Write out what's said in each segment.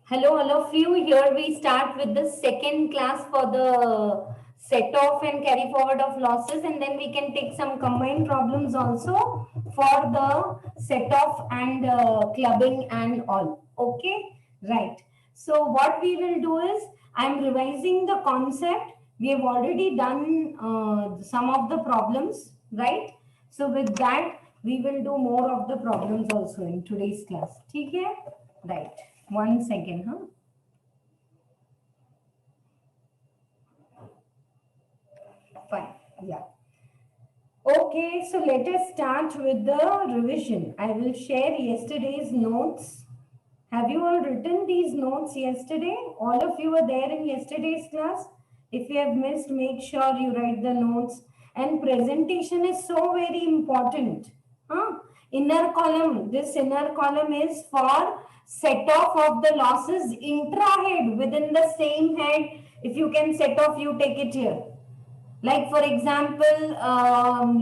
Hello, all of you. Here we start with the second class for the set off and carry forward of losses, and then we can take some combined problems also for the set off and clubbing and all. Okay, right. So, what we will do is I'm revising the concept. We have already done some of the problems, right? So, with that, we will do more of the problems also in today's class. Okay, right. One second, huh? Fine. Yeah. Okay, so let us start with the revision. I will share yesterday's notes. Have you all written these notes yesterday? All of you were there in yesterday's class. If you have missed, make sure you write the notes. And presentation is so very important. Huh? Inner column. This inner column is for set off of the losses intra-head within the same head. If you can set off, you take it here. Like for example,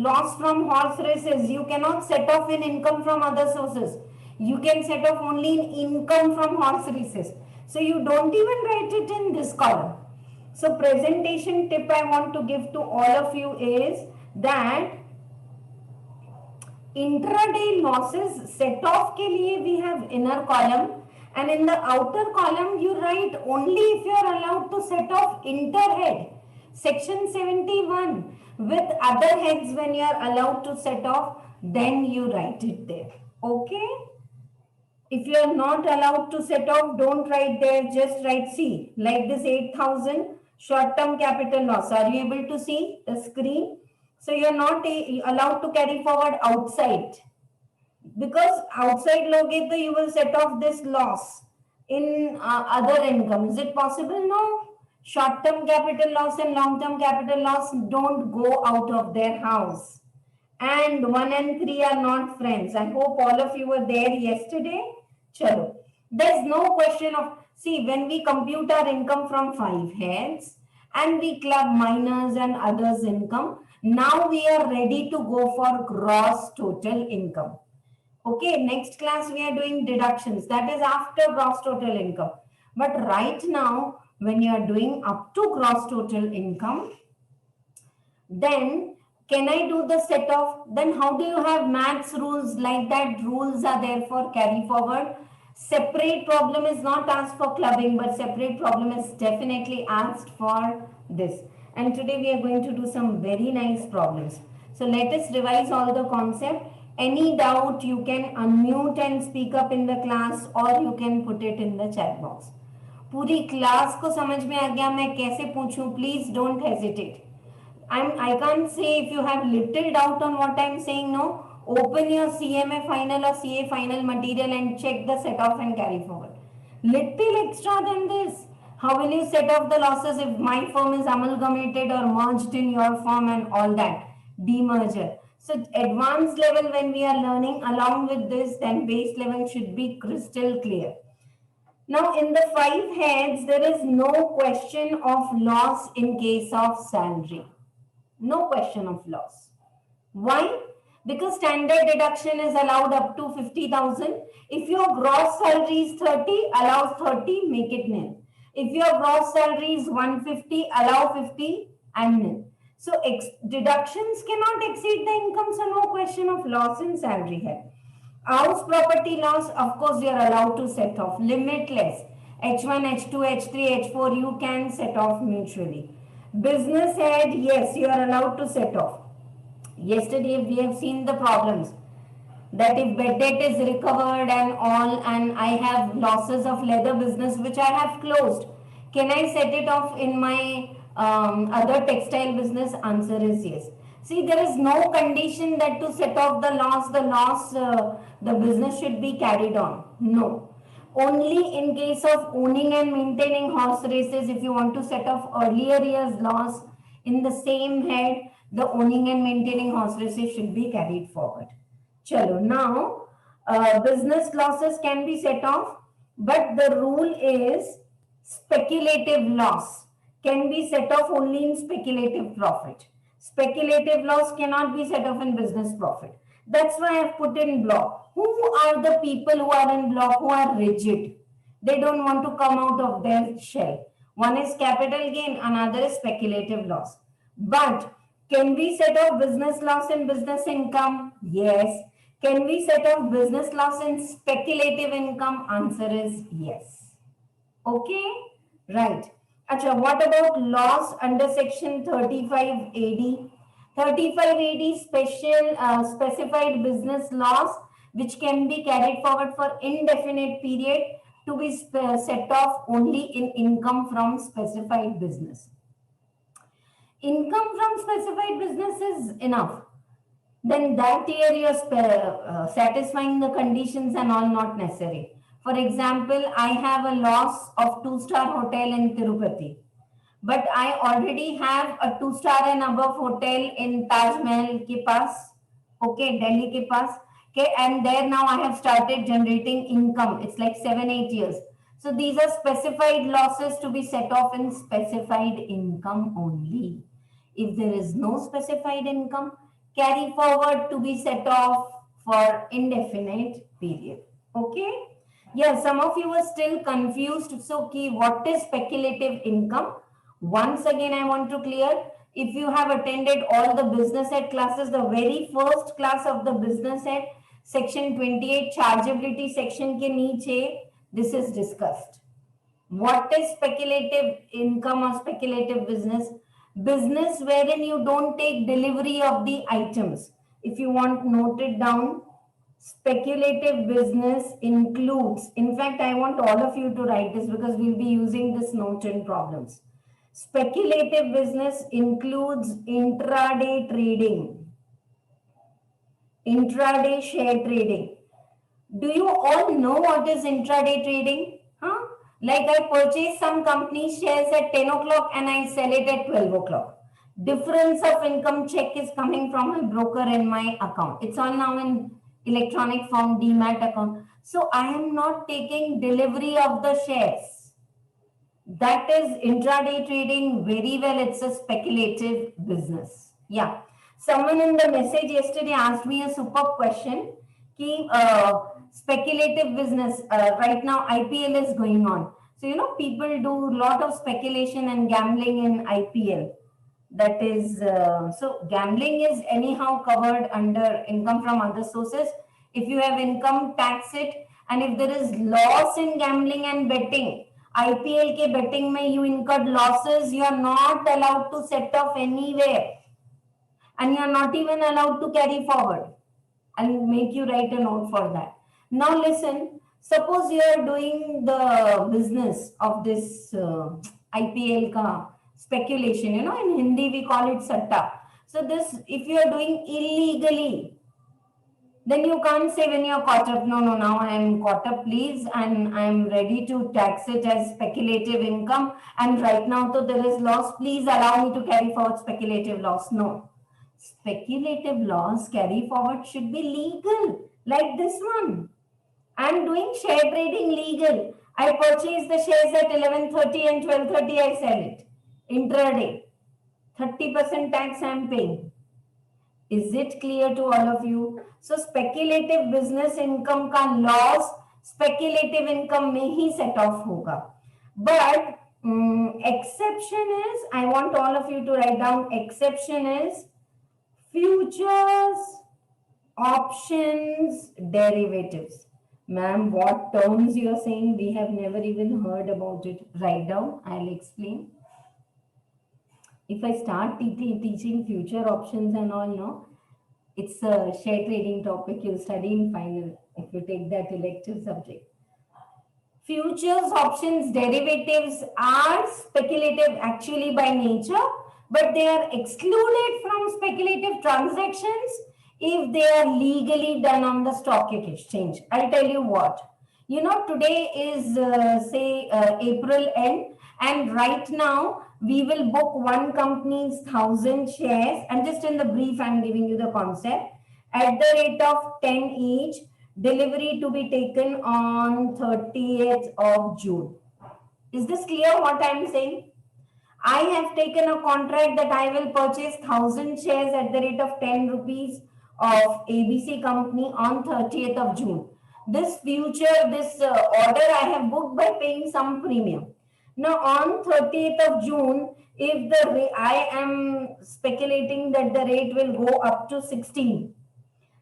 loss from horse races, you cannot set off in income from other sources. You can set off only in income from horse races. So you don't even write it in this column. So presentation tip I want to give to all of you is that intraday losses set off के लिए we have inner column, and in the outer column you write only if you are allowed to set off interhead. Section 71 with other heads, when you are allowed to set off, then you write it there. Okay, if you are not allowed to set off, don't write there, just write C. Like this 8,000 short term capital loss. Are you able to see the screen? So you are not allowed to carry forward outside, because outside loge to you will set off this loss in other income. Is it possible? No. Short term capital loss and long term capital loss don't go out of their house, and 1 and 3 are not friends. I hope all of you were there yesterday. Chalo. There's no question of, see, when we compute our income from 5 heads and we club minors and others income, now we are ready to go for gross total income. Okay, next class we are doing deductions. That is after gross total income. But right now, when you are doing up to gross total income, then can I do the set off? Then how do you have maths rules like that? Rules are there for carry forward. Separate problem is not asked for clubbing, but separate problem is definitely asked for this. And today we are going to do some very nice problems. So let us revise all the concept. Any doubt, you can unmute and speak up in the class, or you can put it in the chat box. पूरी class को समझ में आ गया मैं कैसे पूछूं? Please don't hesitate. I can't say if you have little doubt on what I'm saying. No, open your CMA final or CA final material and check the set off and carry forward. Little extra than this. How will you set off the losses if my firm is amalgamated or merged in your firm and all that? Demerger. So advanced level when we are learning along with this, then base level should be crystal clear. Now in the 5 heads, there is no question of loss in case of salary. No question of loss. Why? Because standard deduction is allowed up to 50,000. If your gross salary is 30, allow 30, make it nil. If your gross salary is 150, allow 50 and nil. So deductions cannot exceed the income, so no question of loss in salary head. House property loss, of course, you are allowed to set off, limitless. H1, H2, H3, H4, you can set off mutually. Business head, yes, you are allowed to set off. Yesterday, we have seen the problems that if bad debt is recovered and all, and I have losses of leather business which I have closed, can I set it off in my other textile business? Answer is yes. See, there is no condition that to set off the business should be carried on. No. Only in case of owning and maintaining horse races, if you want to set off earlier year's loss in the same head, the owning and maintaining horse races should be carried forward. Chalo, now business losses can be set off, but the rule is speculative loss can be set off only in speculative profit. Speculative loss cannot be set off in business profit. That's why I've put in block. Who are the people who are in block who are rigid? They don't want to come out of their shell. One is capital gain, another is speculative loss. But can we set off business loss in business income? Yes. Can we set off business loss in speculative income? Answer is yes. Okay, right. Acha, what about loss under section 35 AD? 35 AD special specified business loss which can be carried forward for indefinite period to be set off only in income from specified business. Income from specified business is enough. Then that year you're satisfying the conditions and all not necessary. For example, I have a loss of 2-star hotel in Tirupati, but I already have a 2-star and above hotel in Taj Mahal ke paas, okay, Delhi ke paas, okay, and there now I have started generating income. It's like 7-8 years. So these are specified losses to be set off in specified income only. If there is no specified income, carry forward to be set off for indefinite period. Okay? Yeah, some of you are still confused. So, what is speculative income? Once again, I want to clear. If you have attended all the business ed classes, the very first class of the business ed, section 28 chargeability section ke niche, this is discussed. What is speculative income or speculative business? Business wherein you don't take delivery of the items. If you want, note it down. Speculative business includes, in fact, I want all of you to write this because we'll be using this note in problems. Speculative business includes intraday trading, intraday share trading. Do you all know what is intraday trading? Huh? Like I purchase some company shares at 10 o'clock and I sell it at 12 o'clock. Difference of income check is coming from a broker in my account. It's all now in electronic form, demat account. So I am not taking delivery of the shares. That is intraday trading very well. It's a speculative business. Yeah. Someone in the message yesterday asked me a superb question. Ki, speculative business, right now IPL is going on. So, you know, people do a lot of speculation and gambling in IPL. That is, so gambling is anyhow covered under income from other sources. If you have income, tax it. And if there is loss in gambling and betting, IPL ke betting mein you incurred losses, you are not allowed to set off anywhere. And you are not even allowed to carry forward. I'll make you write a note for that. Now listen, suppose you are doing the business of this IPL ka speculation, you know, in Hindi we call it satta. So this, if you are doing illegally, then you can't say when you're caught up, no, now I am caught up, please, and I'm ready to tax it as speculative income. And right now, so there is loss, please allow me to carry forward speculative loss. No. Speculative loss carry forward should be legal, like this one. I'm doing share trading legal. I purchase the shares at 11:30 and 12:30 I sell it. Intraday. 30% tax I'm paying. Is it clear to all of you? So speculative business income का loss speculative income में ही set off होगा. But exception is, I want all of you to write down, exception is futures, options, derivatives. Ma'am, what terms you are saying? We have never even heard about it. Write down, I'll explain. If I start teaching future options and all, no, it's a share trading topic you'll study in final if you take that elective subject. Futures, options, derivatives are speculative actually by nature, but they are excluded from speculative transactions if they are legally done on the stock exchange. I'll tell you what. You know, today is April end, and right now we will book one company's 1,000 shares, and just in the brief I'm giving you the concept, at the rate of 10 each, delivery to be taken on 30th of June. Is this clear what I'm saying? I have taken a contract that I will purchase 1,000 shares at the rate of 10 rupees of ABC company on 30th of June. This future, this order I have booked by paying some premium. Now on 30th of June, if I am speculating that the rate will go up to 16,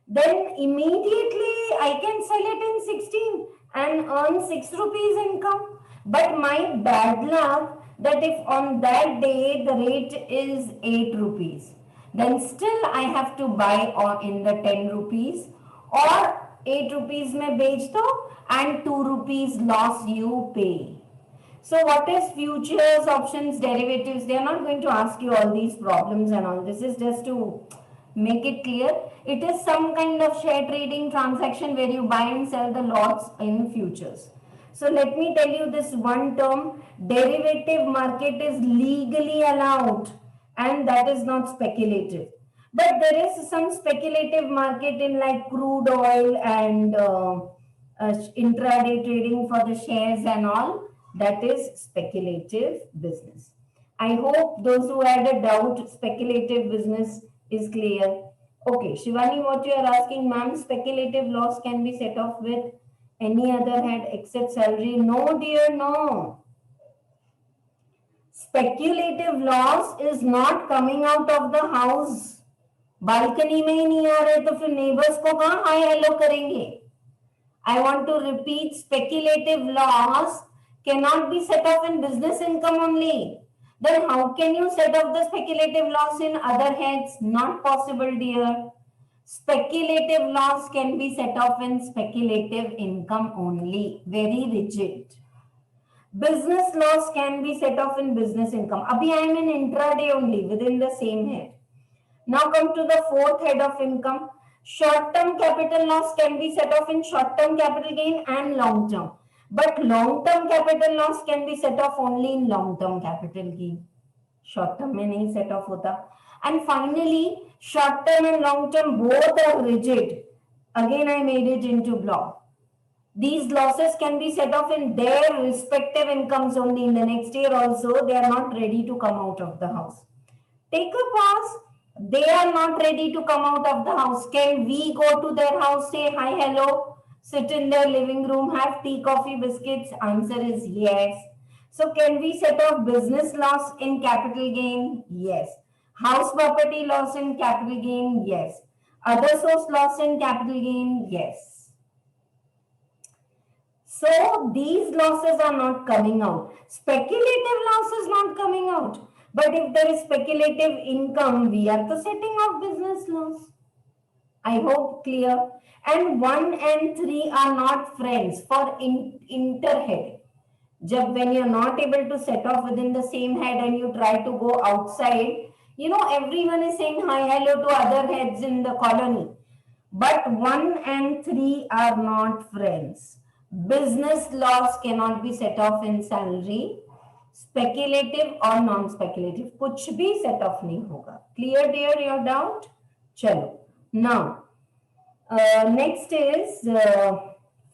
then immediately I can sell it in 16 and earn 6 rupees income. But my bad luck that if on that day the rate is 8 rupees, then still I have to buy or in the 10 rupees, or 8 rupees में बेच दो and 2 rupees loss you pay. So what is futures, options, derivatives? They are not going to ask you all these problems and all. This is just to make it clear. It is some kind of share trading transaction where you buy and sell the lots in futures. So let me tell you this one term, derivative market is legally allowed and that is not speculative. But there is some speculative market in like crude oil and intraday trading for the shares and all. That is speculative business. I hope those who had a doubt, speculative business is clear. Okay, Shivani, what you are asking, ma'am, speculative loss can be set off with any other head except salary? No, dear, no. Speculative loss is not coming out of the house. Balcony में ही नहीं आ रहे तो फिर neighbours को कहाँ hi hello करेंगे? I want to repeat, speculative loss cannot be set off in business income only. Then how can you set off the speculative loss in other heads? Not possible, dear. Speculative loss can be set off in speculative income only. Very rigid. Business loss can be set off in business income. Abhi I am in intraday only within the same head. Now come to the fourth head of income. Short-term capital loss can be set off in short-term capital gain and long-term. But long-term capital loss can be set off only in long-term capital gain. Short-term में नहीं set off होता. And finally, short-term and long-term both are rigid. Again, I made it into block. These losses can be set off in their respective incomes only in the next year also. They are not ready to come out of the house. Take a pause. They are not ready to come out of the house. Can we go to their house, say hi, hello, sit in their living room, have tea, coffee, biscuits? Answer is yes. So can we set off business loss in capital gain? Yes. House property loss in capital gain? Yes. Other source loss in capital gain? Yes. So these losses are not coming out. Speculative loss is not coming out. But if there is speculative income, we are the setting of business loss. I hope clear. And 1 and 3 are not friends for interhead. When you're not able to set off within the same head and you try to go outside, you know, everyone is saying hi, hello to other heads in the colony. But 1 and 3 are not friends. Business loss cannot be set off in salary. Speculative or non-speculative कुछ भी set off नहीं होगा. Clear, dear, your doubt? चलो. Now, next is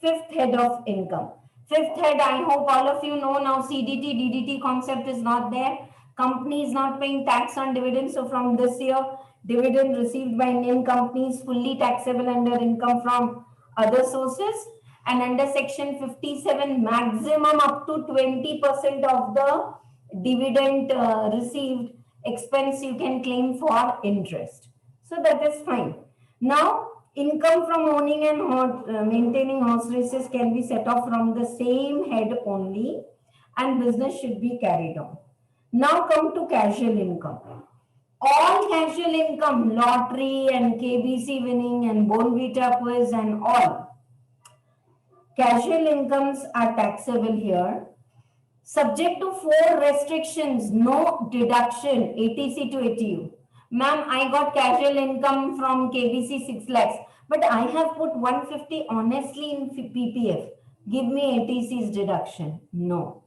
fifth head of income. Fifth head, I hope all of you know now. CDT, DDT concept is not there. Company is not paying tax on dividends. So from this year, dividend received by Indian companies fully taxable under income from other sources. And under section 57, maximum up to 20% of the dividend received expense you can claim for interest. So that is fine. Now, income from owning and maintaining horse races can be set off from the same head only, and business should be carried on. Now come to casual income. All casual income, lottery and KBC winning and Bonvita quiz and all. Casual incomes are taxable here. Subject to 4 restrictions, no deduction, ATC to ATU. Ma'am, I got casual income from KBC 6 lakhs, but I have put 150 honestly in PPF. Give me ATC's deduction. No.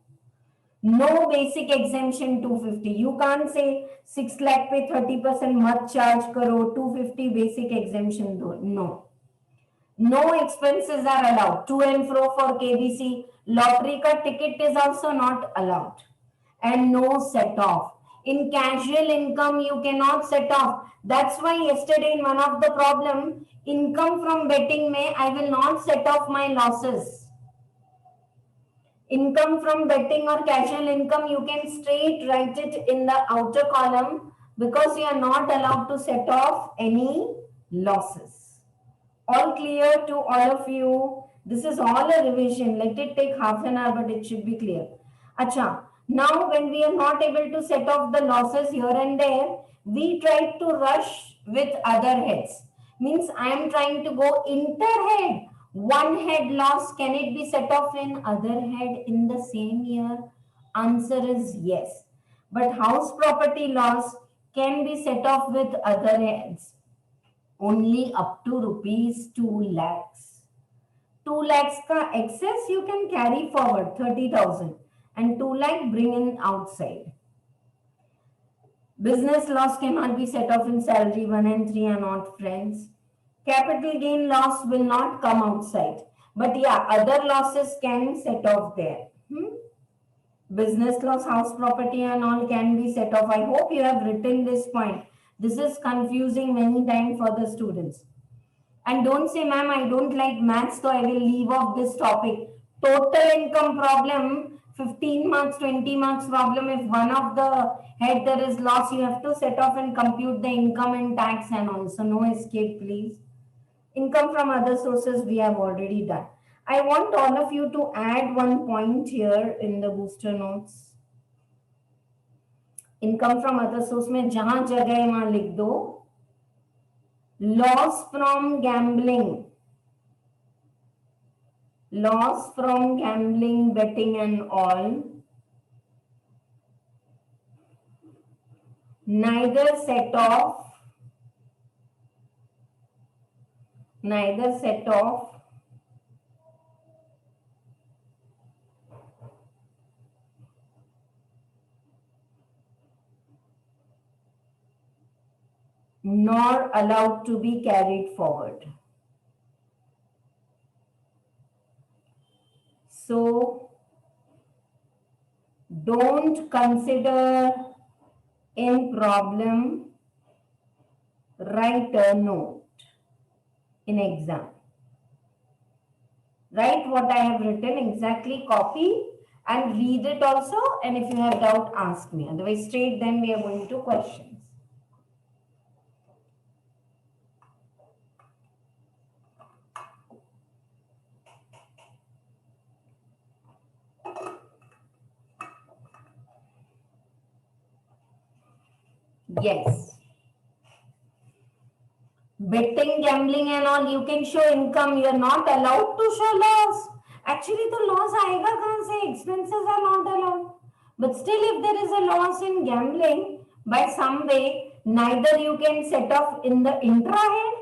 No basic exemption 250. You can't say 6 lakh pe 30% mat charge karo, 250 basic exemption do. No. No expenses are allowed. To and fro for KBC. Lottery ka ticket is also not allowed. And no set off. In casual income, you cannot set off That's why yesterday in one of the problem, income from betting may I will not set off my losses. Income from betting or casual income, you can straight write it in the outer column because you are not allowed to set off any losses. All clear to all of you? This is all a revision. Let it take half an hour, but it should be clear. Acha. Now, when we are not able to set off the losses here and there, we try to rush with other heads. Means I am trying to go inter-head. One head loss, can it be set off in other head in the same year? Answer is yes. But house property loss can be set off with other heads only up to rupees 2 lakhs. 2 lakhs ka excess you can carry forward 30,000 and 2 lakh bring in outside. Business loss cannot be set off in salary. 1 and 3 are not friends. Capital gain loss will not come outside. But yeah, other losses can set off there. Business loss, house property and all can be set off. I hope you have written this point. This is confusing many times for the students. And don't say, ma'am, I don't like maths, so I will leave off this topic. Total income problem, 15 marks, 20 marks problem. If one of the head there is loss, you have to set off and compute the income and tax and also no escape, please. Income from other sources, we have already done. I want all of you to add one point here in the booster notes. Income from other source में जहां जगह है वहां लिख दो loss from gambling betting and all neither set off nor allowed to be carried forward. So don't consider in problem, write a note in exam. Write what I have written exactly, copy and read it also, and if you have doubt, ask me. Otherwise, straight then we are going to questions. Yes. Betting, gambling and all, you can show income. You are not allowed to show loss. Actually, the loss aayega kahan se? Expenses are not allowed. But still, if there is a loss in gambling, by some way, neither you can set off in the intra-head,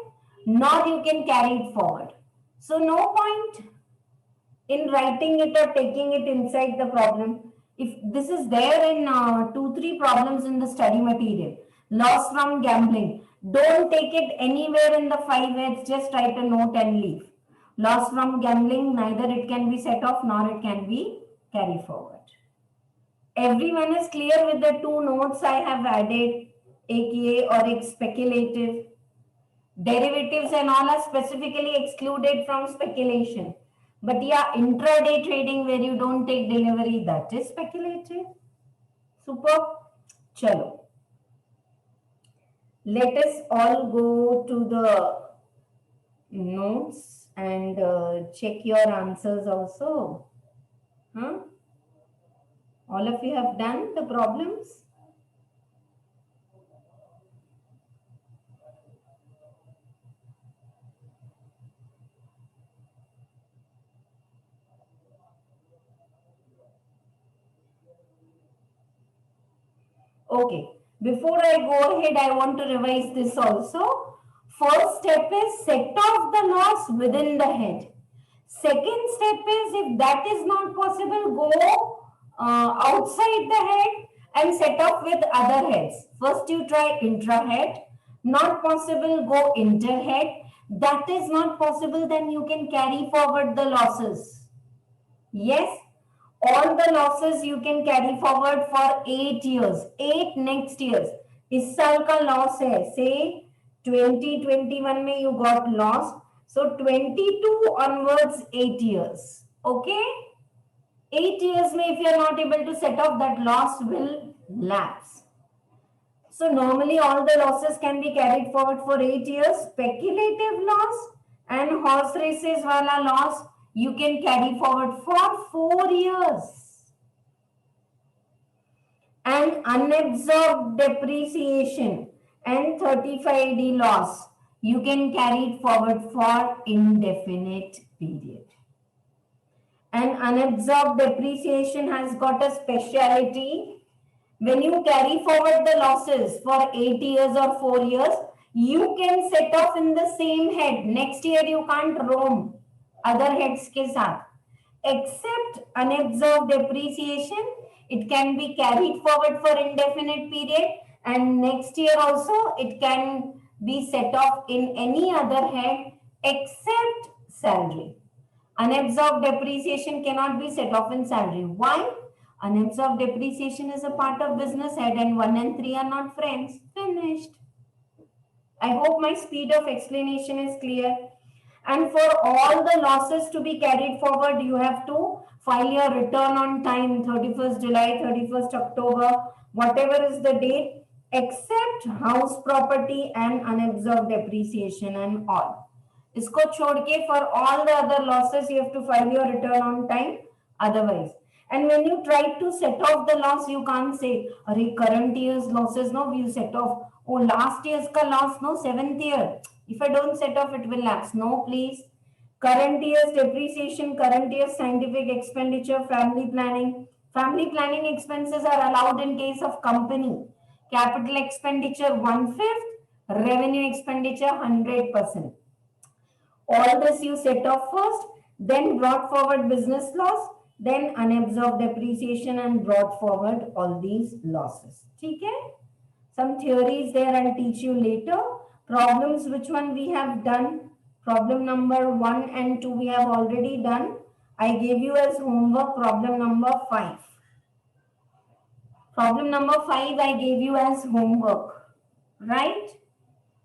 nor you can carry it forward. So, no point in writing it or taking it inside the problem. If this is there in 2-3 problems in the study material, loss from gambling, don't take it anywhere in the 5 heads, just write a note and leave. Loss from gambling, neither it can be set off nor it can be carried forward. Everyone is clear with the 2 notes I have added, AKA or speculative. Derivatives and all are specifically excluded from speculation. But yeah, intraday trading where you don't take delivery, that is speculative. Super. Chalo. Let us all go to the notes and check your answers also. Huh? All of you have done the problems? Okay, before I go ahead, I want to revise this also. First step is set off the loss within the head. Second step is, if that is not possible, go outside the head and set off with other heads. First you try intra-head. Not possible, go inter-head. That is not possible, then you can carry forward the losses. Yes. All the losses you can carry forward for 8 years, 8 next years. इस साल का loss है, से 2021 में you got loss, so 22 onwards 8 years. Okay, 8 years में if you are not able to set off, that loss will lapse. So normally all the losses can be carried forward for 8 years. Speculative loss and horse races wala loss you can carry forward for 4 years. And unabsorbed depreciation and 35D loss you can carry it forward for indefinite period. And unabsorbed depreciation has got a speciality. When you carry forward the losses for 8 years or 4 years, you can set off in the same head. Next year you can't roam other heads ke saath. Except unabsorbed depreciation, it can be carried forward for indefinite period, and next year also it can be set off in any other head except salary. Unabsorbed depreciation cannot be set off in salary. Why? Unabsorbed depreciation is a part of business head and 1 and 3 are not friends. Finished. I hope my speed of explanation is clear. And for all the losses to be carried forward, you have to file your return on time, 31st July, 31st October, whatever is the date, except house property and unabsorbed depreciation and all. इसको छोड़ के for all the other losses you have to file your return on time otherwise. And when you try to set off the loss, you can't say अरे current year's losses no we'll set off, oh last year's ka loss no 7th year, if I don't set off it will lapse. No please, current year's depreciation, current year's scientific expenditure, family planning expenses are allowed in case of company. Capital expenditure 1/5, revenue expenditure 100%. All this you set off first, then brought forward business loss, then unabsorbed depreciation and brought forward all these losses. Okay? Some theories there I'll teach you later. Problems, which one we have done? Problem number 1 and 2 we have already done. I gave you as homework problem number 5. Problem number 5 I gave you as homework, right?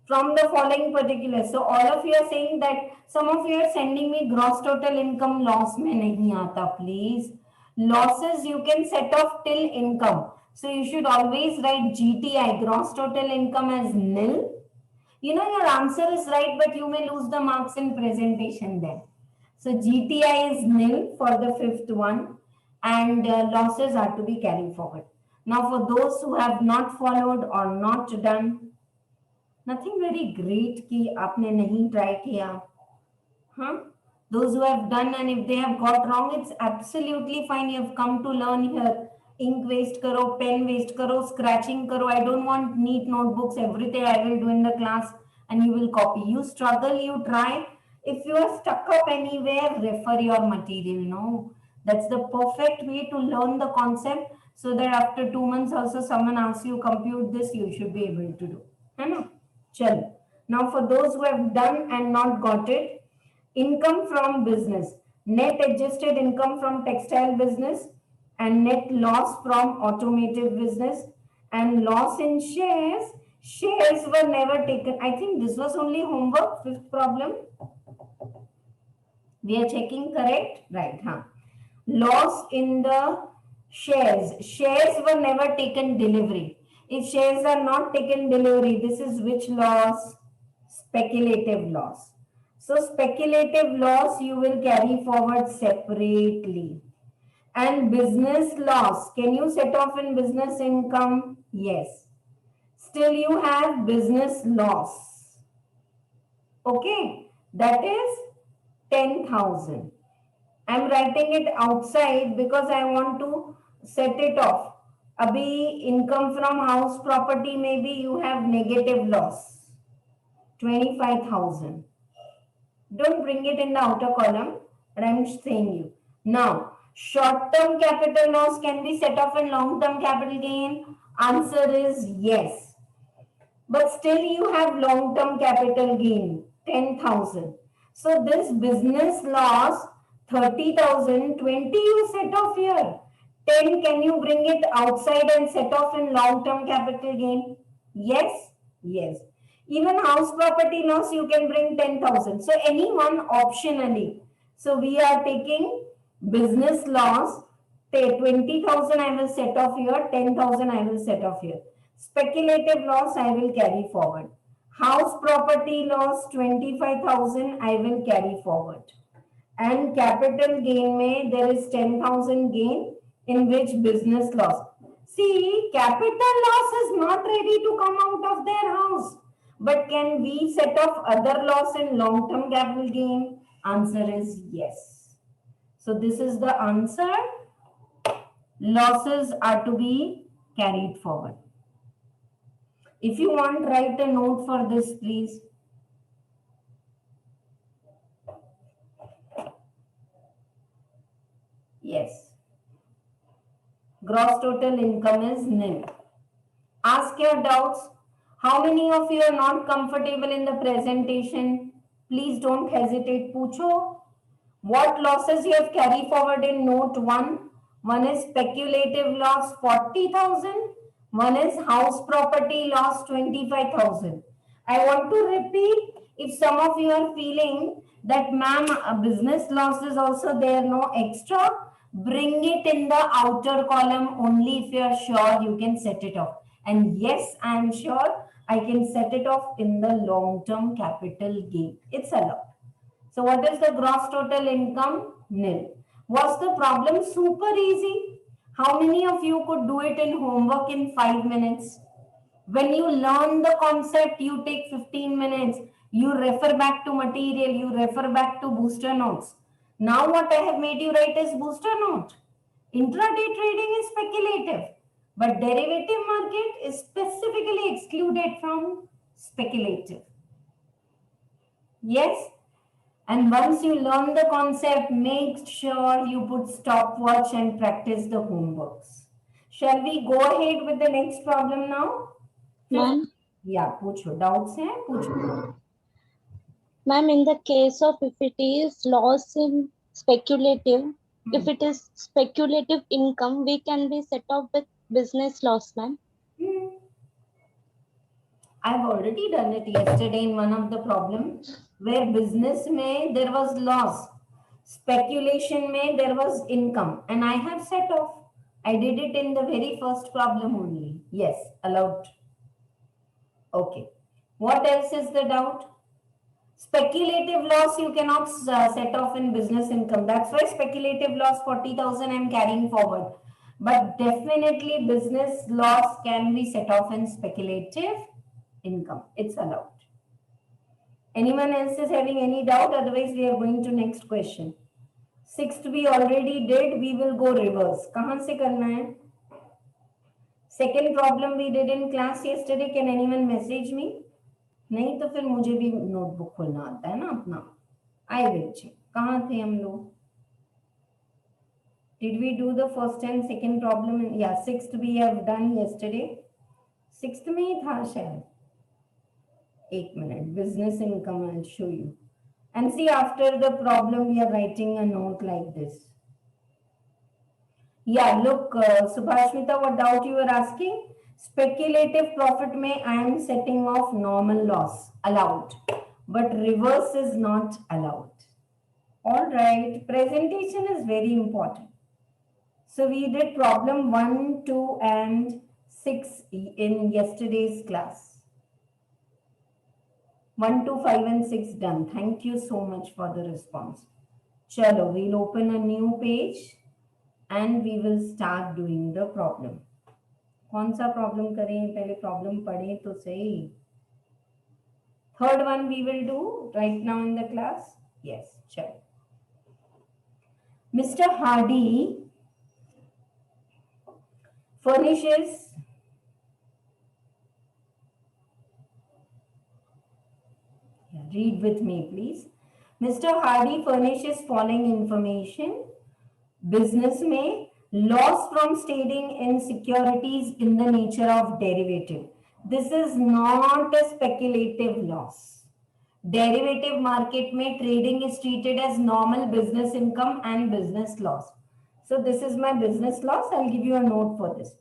From the following particulars. So all of you are saying that some of you are sending me gross total income loss mein nahi aata, please. Losses you can set off till income. So you should always write GTI, gross total income, as nil. You know your answer is right, but you may lose the marks in presentation then. So GTI is nil for the 5th one, and losses are to be carried forward. Now for those who have not followed or not done, nothing very great कि आपने नहीं try किया, huh? Those who have done and if they have got wrong, it's absolutely fine. You have come to learn here. Ink waste करो, pen waste करो, scratching करो. I don't want neat notebooks. Everything I will do in the class and you will copy. You struggle, you try. If you are stuck up anywhere, refer your material. No, that's the perfect way to learn the concept, so that after 2 months also someone asks you compute this, you should be able to do. है ना? चलो. Now for those who have done and not got it, income from business, net adjusted income from textile business, and net loss from automotive business, and loss in shares. Shares were never taken. I think this was only homework, 5th problem. We are checking correct, right? Huh? Loss in the shares. Shares were never taken delivery. If shares are not taken delivery, this is which loss? Speculative loss. So speculative loss you will carry forward separately. And business loss, can you set off in business income? Yes. Still you have business loss. Okay, that is 10,000. I'm writing it outside because I want to set it off. Abhi income from house property, maybe you have negative loss, 25,000. Don't bring it in the outer column, but I'm saying you. Now, short-term capital loss can be set off in long-term capital gain. Answer is yes. But still you have long-term capital gain, 10,000. So this business loss, 30,000, 20 you set off here. 10, can you bring it outside and set off in long-term capital gain? Yes, yes. Even house property loss, you can bring 10,000. So anyone optionally. So we are taking business loss. 20,000 I will set off here, 10,000 I will set off here. Speculative loss I will carry forward. House property loss 25,000 I will carry forward. And capital gain may there is 10,000 gain in which business loss. See, capital loss is not ready to come out of their house. But can we set off other loss in long-term capital gain? Answer is yes. So this is the answer. Losses are to be carried forward. If you want, write a note for this, please. Yes. Gross total income is nil. Ask your doubts. How many of you are not comfortable in the presentation? Please don't hesitate. Pucho. What losses you have carried forward in note 1? One is speculative loss 40,000. One is house property loss 25,000. I want to repeat, if some of you are feeling that ma'am, business loss is also there, no extra, bring it in the outer column only if you are sure you can set it off. And yes, I am sure I can set it off in the long-term capital gain. It's allowed. So what is the gross total income? Nil. Was the problem super easy? How many of you could do it in homework in 5 minutes? When you learn the concept, you take 15 minutes. You refer back to material. You refer back to booster notes. Now what I have made you write is booster note. Intraday trading is speculative, but derivative market is specifically excluded from speculative. Yes? And once you learn the concept, make sure you put stopwatch and practice the homeworks. Shall we go ahead with the next problem now? Ma'am, Yeah, पूछो. Doubts हैं? पूछो. ma'am, in the case of if it is loss in speculative, if it is speculative income, we can be set off with business loss, ma'am. I've already done it yesterday in one of the problems where business में there was loss, speculation में there was income, and I have set off. I did it in the very first problem only. Yes, allowed. Okay. What else is the doubt? Speculative loss you cannot set off in business income. That's why speculative loss 40,000 I'm carrying forward. But definitely business loss can be set off in speculative income. It's allowed. Anyone else is having any doubt? Otherwise, we are going to next question. Sixth we already did. We will go reverse. कहाँ से करना है? Second problem we did in class yesterday. Can anyone message me? नहीं तो फिर मुझे भी notebook खोलना आता है ना अपना. I will check. कहाँ थे हम लोग? Did we do the first and second problem? Yeah, sixth we have done yesterday. Sixth में ही था शायद. एक minute. Business income I'll show you. And see, after the problem, we are writing a note like this. Yeah, look, Subhashmita, what doubt you were asking? Speculative profit may I am setting off normal loss, allowed. But reverse is not allowed. All right, presentation is very important. So we did problem 1, 2, and 6 in yesterday's class. 1, 2, 5 and 6 done. Thank you so much for the response. Chalo, we'll open a new page and we will start doing the problem. कौन सा problem करें? पहले problem पढ़ें तो सही. Third one we will do right now in the class. Yes, chalo. Mr. Hardy furnishes read with me, please. Mr. Hardy furnishes following information. Business में loss from trading in securities in the nature of derivative. This is not a speculative loss. Derivative market में trading is treated as normal business income and business loss. So this is my business loss. I'll give you a note for this.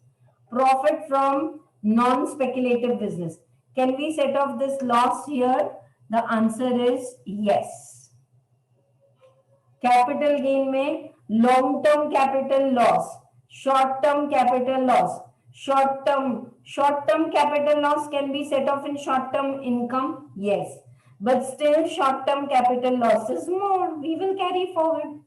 Profit from Non-speculative business. Can we set off this loss here? The answer is yes. Capital gain में long term capital loss, short term capital loss. Short term capital loss can be set off in short term income, yes, but still short term capital loss is more. We will carry forward.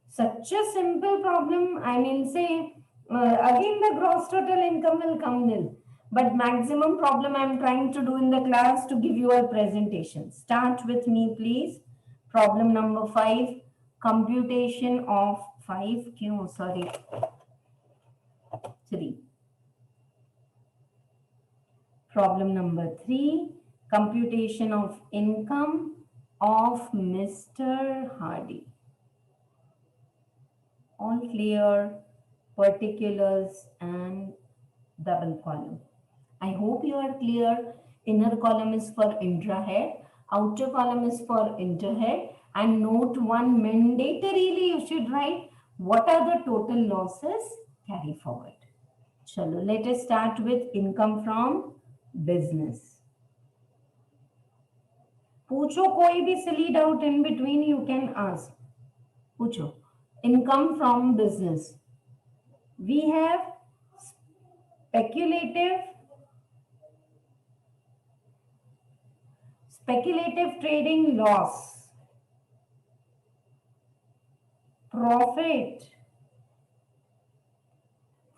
Such a simple problem. I mean, say again the gross total income will come nil. But maximum problem I am trying to do in the class to give you a presentation. Start with me, please. Problem number 5. Computation of 5. Sorry. 3. Problem number 3. Computation of income of Mr. Hardy. All clear, particulars and double column. I hope you are clear. Inner column is for intrahead, outer column is for interhead, and note 1 mandatorily you should write what are the total losses carry forward. Chalo, let us start with income from business. पूछो कोई भी silly doubt in between you can ask. पूछो. Income from business. We have speculative trading loss, profit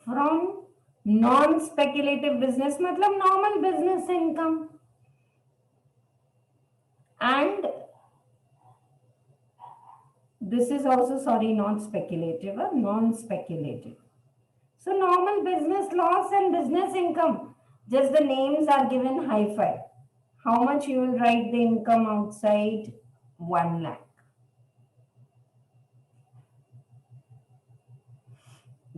from non-speculative business, मतलब normal business income, and this is also, sorry, not speculative, non-speculative. So normal business loss and business income, just the names are given high-five. How much you will write the income outside? 1 lakh.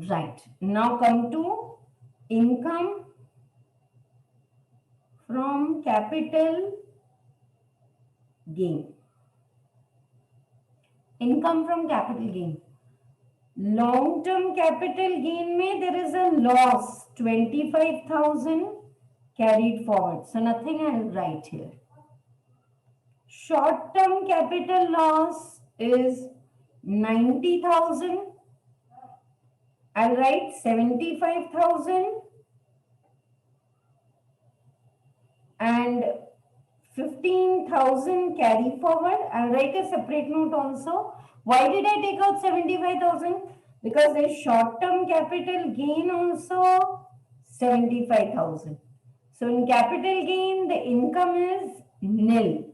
Right. Now come to income from capital gain. Income from capital gain. Long-term capital gain में there is a loss, 25,000 carried forward. So nothing I'll write here. Short-term capital loss is 90,000. I'll write 75,000 and 15,000 carry forward. I'll write a separate note also. Why did I take out 75,000? Because there's short-term capital gain also 75,000. So in capital gain, the income is nil.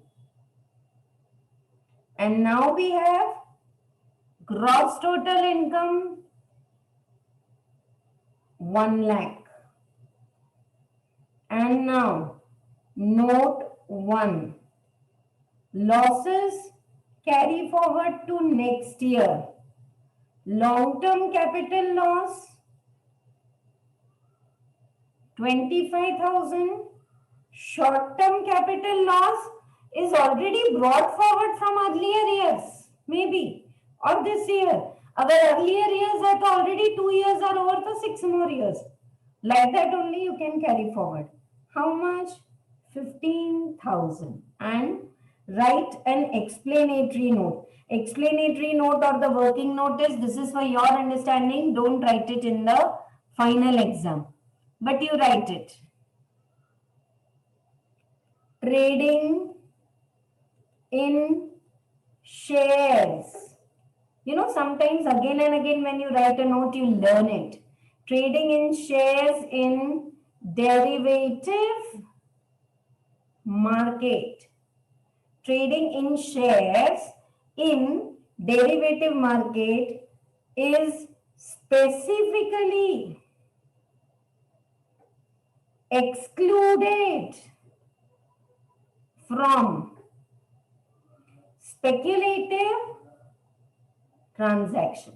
And now we have gross total income 1 lakh. And now note 1. Losses carry forward to next year. Long-term capital loss 25,000. Short-term capital loss is already brought forward from earlier years, maybe, or this year. Agar earlier years are already 2 years are over, so 6 more years. Like that only you can carry forward. How much? 15,000. And write an explanatory note. Explanatory note or the working notice, this is for your understanding. Don't write it in the final exam. But you write it. Trading in shares. You know, sometimes again and again when you write a note, you learn it. Trading in shares in derivative market. Trading in shares in derivative market is specifically excluded from speculative transactions.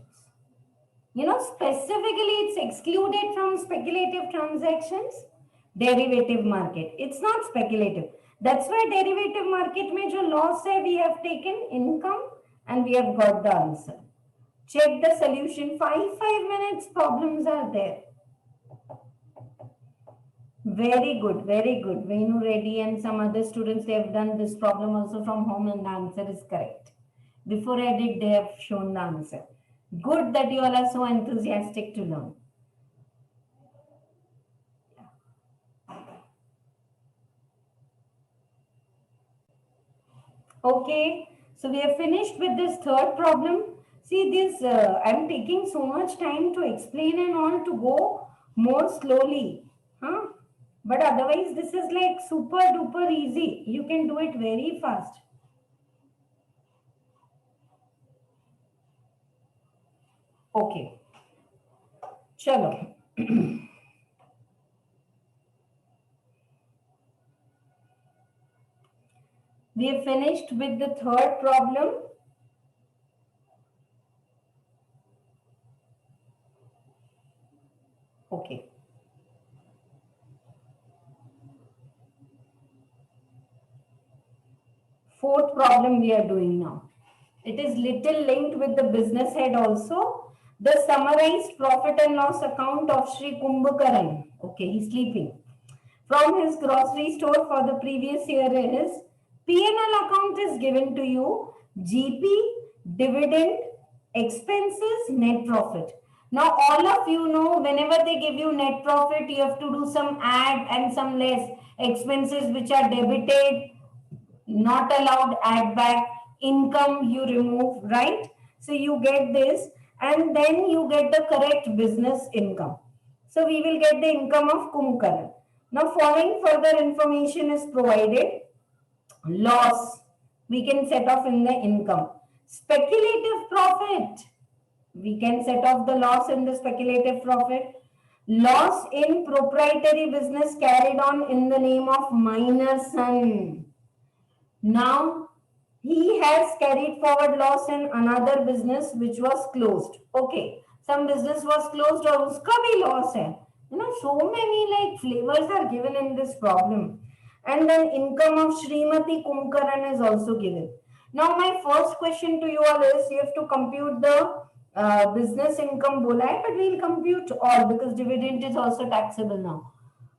You know, specifically it's excluded from speculative transactions, derivative market. It's not speculative. That's why derivative market में जो loss है, we have taken income and we have got the answer. Check the solution. 5 minutes problems are there. Very good, very good. Venu Reddy and some other students, they have done this problem also from home and the answer is correct. Before I did, they have shown the answer. Good that you all are so enthusiastic to learn. Okay, so we have finished with this third problem. See this, I'm taking so much time to explain and all to go more slowly. Huh? But otherwise, this is like super duper easy. You can do it very fast. Okay, chalo. We have finished with the third problem. Okay. Fourth problem we are doing now. It is little linked with the business head also. The summarized profit and loss account of Sri Kumbhakaran. Okay, he's sleeping. From his grocery store for the previous year is P&L account is given to you, GP, dividend, expenses, net profit. Now all of you know whenever they give you net profit, you have to do some add and some less expenses which are debited, not allowed add back, income you remove, right? So you get this and then you get the correct business income. So we will get the income of Kumbhakaran. Now following further information is provided. Loss, we can set off in the income. Speculative profit, we can set off the loss in the speculative profit. Loss in proprietary business carried on in the name of minor son. Now he has carried forward loss in another business which was closed. Okay, some business was closed और उसका भी loss है. You know, so many like flavors are given in this problem. And then income of Srimati Kumbhakaran is also given. Now my first question to you all is you have to compute the business income bola hai, but we'll compute all because dividend is also taxable now.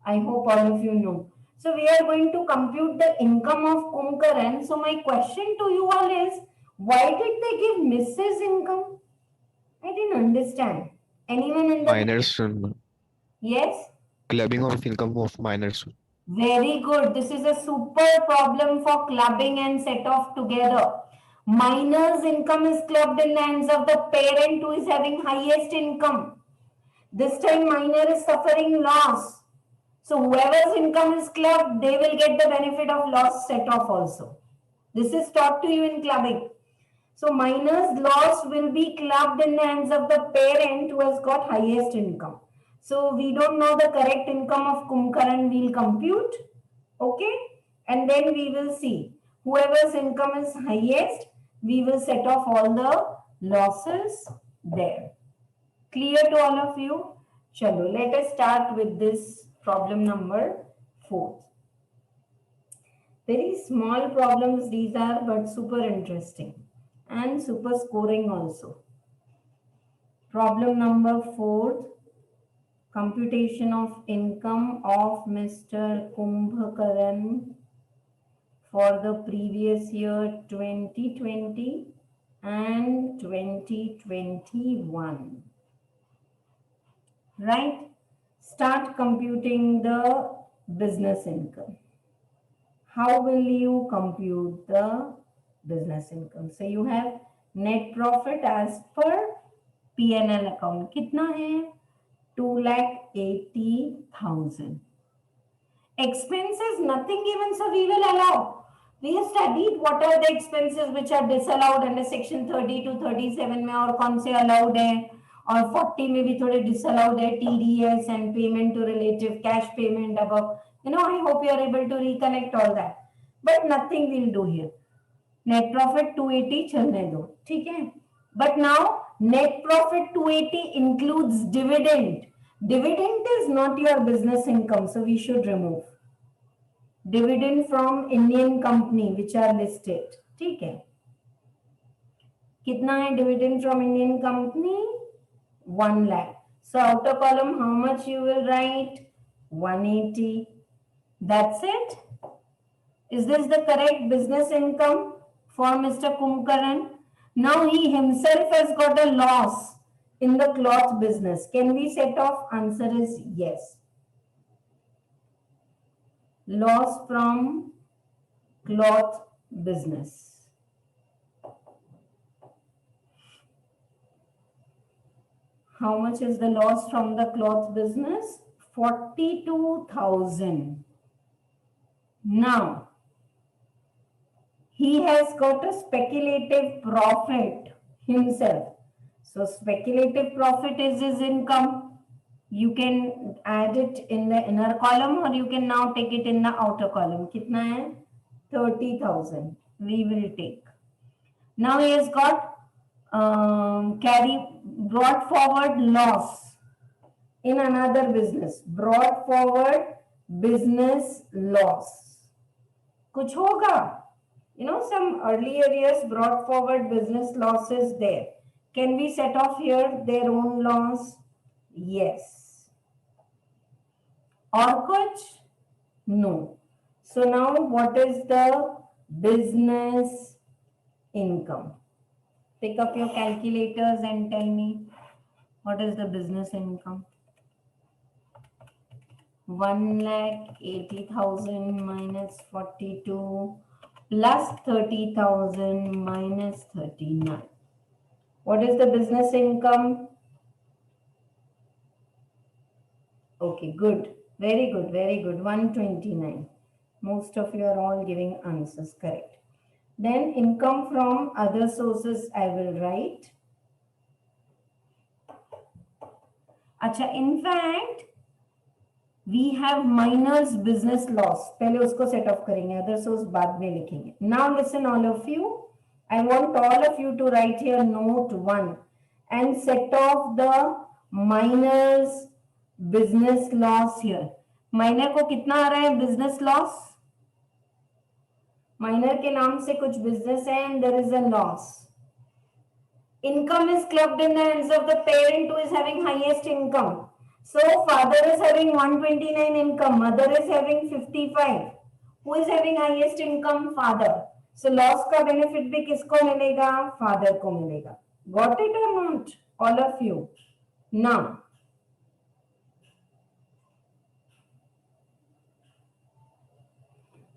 I hope all of you know. So we are going to compute the income of Kumbhakaran. So my question to you all is, why did they give Mrs. income? I didn't understand. Anyone in the Minors, yes? clubbing of income of minors. Very good. This is a super problem for clubbing and set off together. Minor's income is clubbed in the hands of the parent who is having highest income. This time minor is suffering loss. So whoever's income is clubbed, they will get the benefit of loss set off also. This is taught to you in clubbing. So minor's loss will be clubbed in the hands of the parent who has got highest income. So we don't know the correct income of Kumbhakaran, we'll compute. Okay. And then we will see. Whoever's income is highest, we will set off all the losses there. Clear to all of you? Chalo, let us start with this problem number 4. Very small problems these are, but super interesting and super scoring also. Problem number 4, computation of income of Mr. Kumbhakaran for the previous year 2020 and 2021. Right? Start computing the business income. How will you compute the business income? So you have net profit as per P&L account. कितना है? 2,80,000. Expenses, nothing given, so we will allow. We have studied what are the expenses which are disallowed under section 30 to 37 में और कौन से allowed है और 40 में भी थोड़े disallowed है, TDS and payment to relative, cash payment above. You know, I hope you are able to reconnect all that. But nothing we'll do here. Net profit 280 चलने दो, ठीक है? But now net profit 280 includes dividend. Dividend is not your business income, so we should remove. Dividend from Indian company which are listed, ठीक है? कितना है dividend from Indian company? 1 lakh. So outer column, how much you will write? 180. That's it. Is this the correct business income for Mr. Kumkaran? Now he himself has got a loss in the cloth business. Can we set off? Answer is yes. Loss from cloth business. How much is the loss from the cloth business? 42,000. Now, he has got a speculative profit himself. So, speculative profit is his income. You can add it in the inner column or you can now take it in the outer column. Kitna hai? 30,000. We will take. Now, he has got brought forward loss in another business. Brought forward business loss. Kuch hoga? You know, some earlier years brought forward business losses there. Can we set off here their own loss? Yes. Or kuch? No. So now what is the business income? Pick up your calculators and tell me what is the business income. 1,80,000 minus 42 plus 30,000 minus 39. What is the business income? Okay, good. Very good, very good. 129. Most of you are all giving answers correct. Then income from other sources I will write. Acha, in fact, we have miners business loss. पहले उसको set off करेंगे. Other source बाद में लिखेंगे. Now listen all of you. I want all of you to write here note 1 and set off the miners business loss here. Miner को कितना आ रहा है business loss? Miner के नाम से कुछ business है and there is a loss. Income is clubbed in the hands of the parent who is having highest income. So father is having 129 income, mother is having 55. Who is having highest income? Father. So loss का benefit भी किसको मिलेगा? Father को मिलेगा. Got it or not? All of you. Now,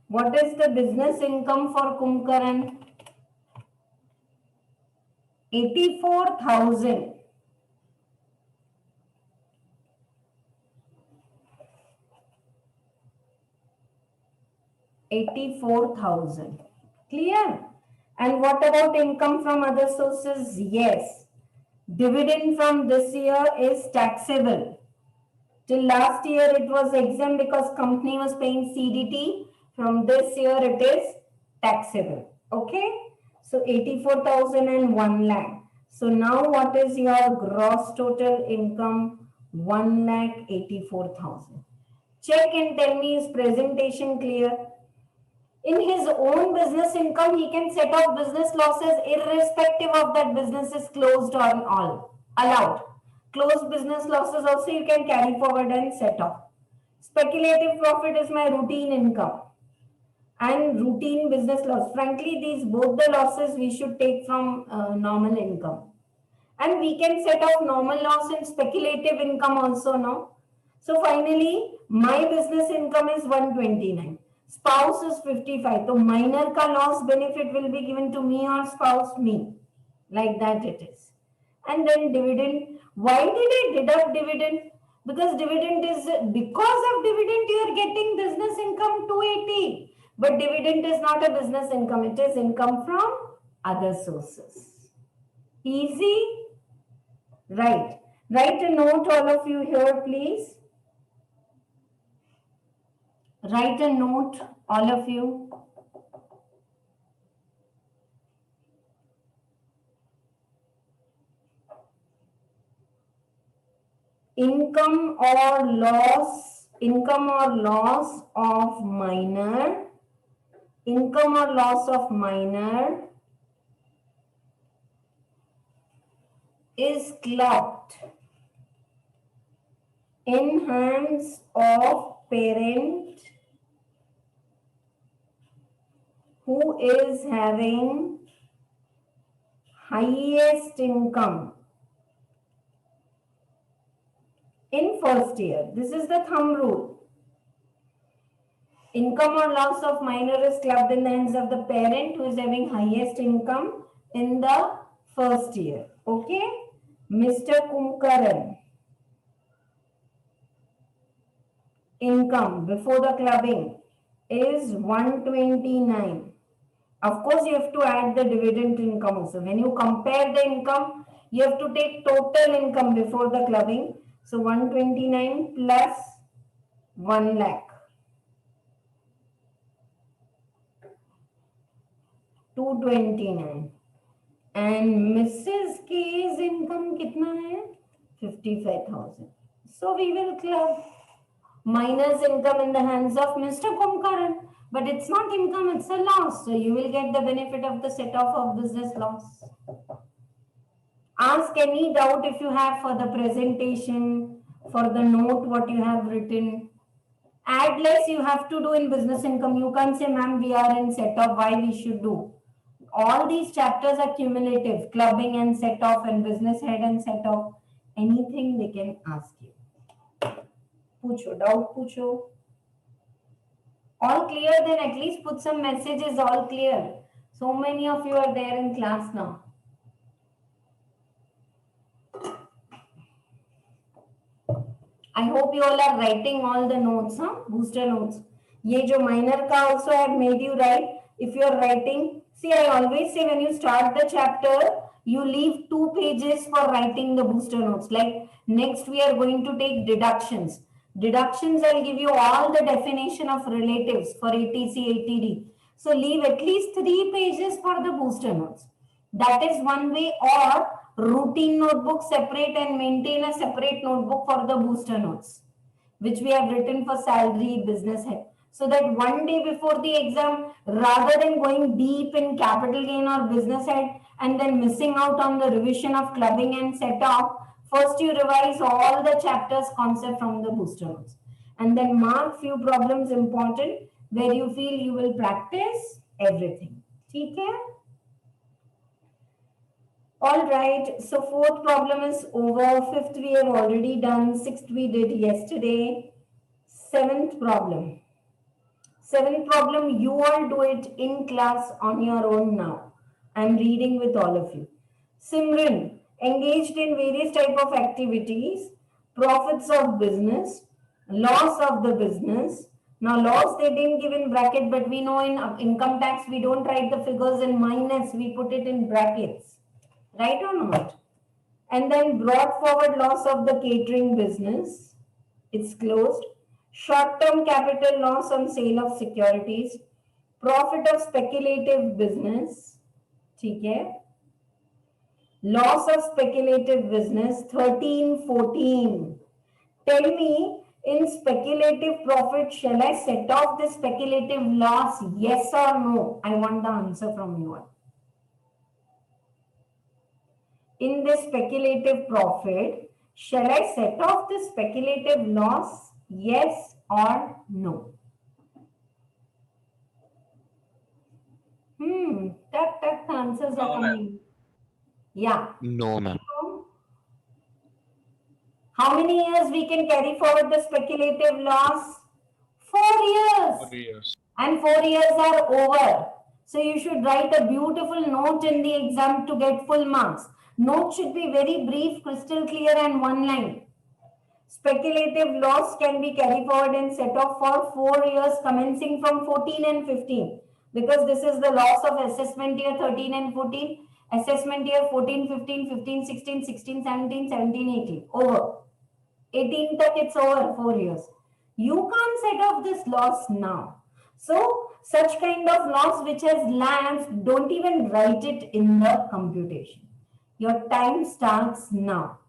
what is the business income for Kumkaran? 84,000. Clear? And what about income from other sources? Yes. Dividend from this year is taxable. Till last year it was exempt because company was paying CDT. From this year it is taxable. Okay? So 84,000 and 1 lakh. So now what is your gross total income? 1,84,000. Check and tell me, is presentation clear? In his own business income, he can set off business losses irrespective of that business is closed or all. Allowed. Closed business losses also you can carry forward and set off. Speculative profit is my routine income. And routine business loss. Frankly, these both the losses we should take from normal income. And we can set off normal loss and speculative income also now. So finally, my business income is 129. Spouse is 55. So minor ka loss benefit will be given to me or spouse? Me. Like that it is. And then dividend. Why did I deduct dividend? Because dividend is, because of dividend you are getting business income 280. But dividend is not a business income. It is income from other sources. Easy? Right. Write a note all of you here please. Write a note, all of you. Income or loss of minor. Income or loss of minor is clubbed in hands of parent who is having highest income in first year. This is the thumb rule. Income or loss of minor is clubbed in the hands of the parent who is having highest income in the first year. Okay, Mr. Kumkaran, income before the clubbing is 129. Of course, you have to add the dividend income also. When you compare the income, you have to take total income before the clubbing. So 129 plus 1 lakh. 229. And Mrs. K's income कितना है? 55,000. So we will club minus income in the hands of Mr. Kumkaran. But it's not income, it's a loss. So you will get the benefit of the set off of business loss. Ask any doubt if you have for the presentation, for the note, what you have written. Add less you have to do in business income. You can't say, ma'am, we are in set off, why we should do. All these chapters are cumulative, clubbing and set off and business head and set off. Anything they can ask you. Pucho, doubt pucho. All clear, then at least put some messages, all clear. So many of you are there in class now. I hope you all are writing all the notes, huh? Booster notes. Ye jo minor ka also I have made you write. If you are writing, see, I always say when you start the chapter, you leave 2 pages for writing the booster notes. Like next we are going to take deductions. Deductions, I'll give you all the definition of relatives for ATC, ATD. So leave at least 3 pages for the booster notes. That is one way, or routine notebook separate and maintain a separate notebook for the booster notes, which we have written for salary, business head. So that one day before the exam, rather than going deep in capital gain or business head and then missing out on the revision of clubbing and set off, first you revise all the chapters concept from the booster notes. And then mark few problems important where you feel you will practice everything. Okay? All right, so 4th problem is over. 5th we have already done. 6th we did yesterday. 7th problem. 7th problem, you all do it in class on your own now. I'm reading with all of you. Simran, engaged in various type of activities, profits of business, loss of the business. Now loss they didn't give in bracket, but we know in income tax we don't write the figures in minus, we put it in brackets. Right or not? And then brought forward loss of the catering business. It's closed. Short-term capital loss on sale of securities. Profit of speculative business. Okay. Loss of speculative business. 13, 14. Tell me, in speculative profit, shall I set off the speculative loss? Yes or no? I want the answer from you all. In this speculative profit, shall I set off the speculative loss? Yes or no? Tuck, answers are coming. Yeah. No, ma'am. How many years we can carry forward the speculative loss? 4 years. 4 years. And 4 years are over. So you should write a beautiful note in the exam to get full marks. Note should be very brief, crystal clear and one line. Speculative loss can be carried forward and set off for 4 years commencing from 14 and 15. Because this is the loss of assessment year 13 and 14. Assessment year 14, 15, 15, 16, 16, 17, 17, 18. Over. 18 tak it's over 4 years. You can't set off this loss now. So such kind of loss which has lapsed, don't even write it in the computation. Your time starts now.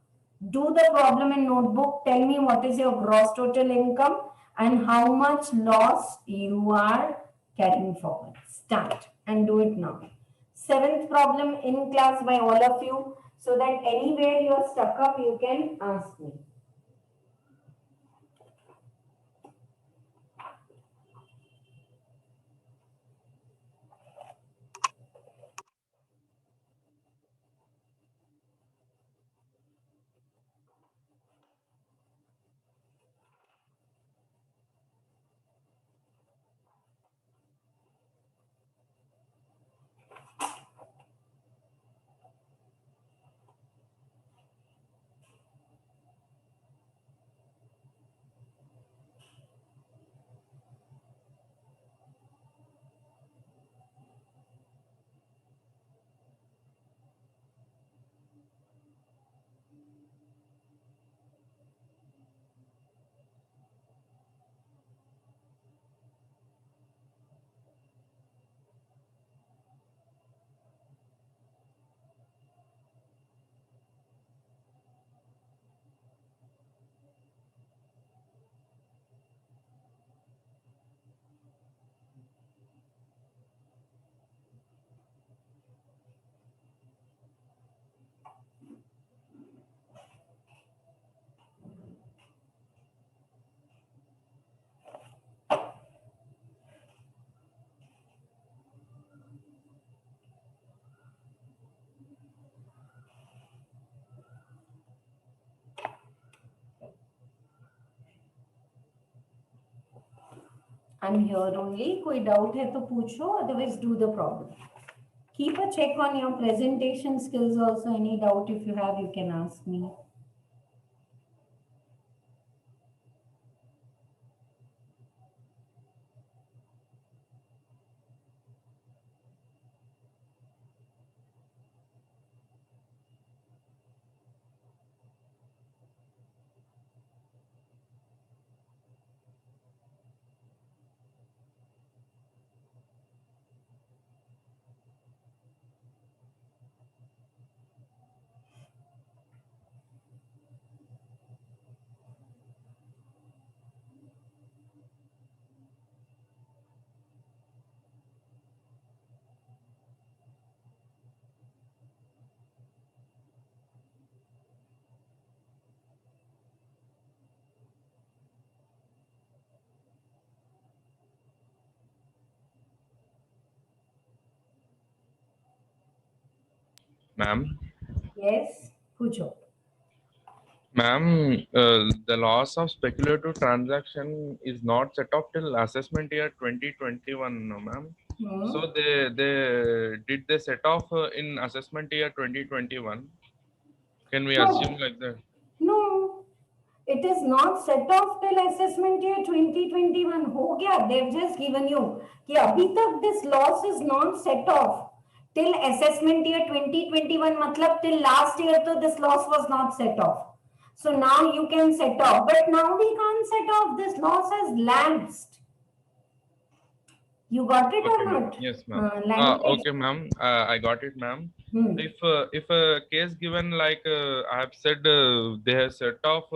Do the problem in notebook. Tell me what is your gross total income and how much loss you are carrying forward. Start and do it now. 7th problem in class by all of you, so that anywhere you are stuck up, you can ask me. I'm here only. कोई doubt है तो पूछो, otherwise do the problem. Keep a check on your presentation skills also. Any doubt if you have, you can ask me. Ma'am, Yes, पूछो. ma'am, the loss of speculative transaction is not set off till assessment year 2021, no, ma'am. So they set off in assessment year 2021. Can we No, assume like that? no. It is not set off till assessment year 2021. हो गया. They've just given you कि अभी तक this loss is not set off till assessment year 2021. मतलब till last year तो this loss was not set off. So now you can set off, but now we can't set off. This loss has lapsed. You got it or Okay, ma'am. not? Yes, ma'am. Language. Okay, ma'am. I got it, ma'am. Hmm. If a case given like I have said, they have set off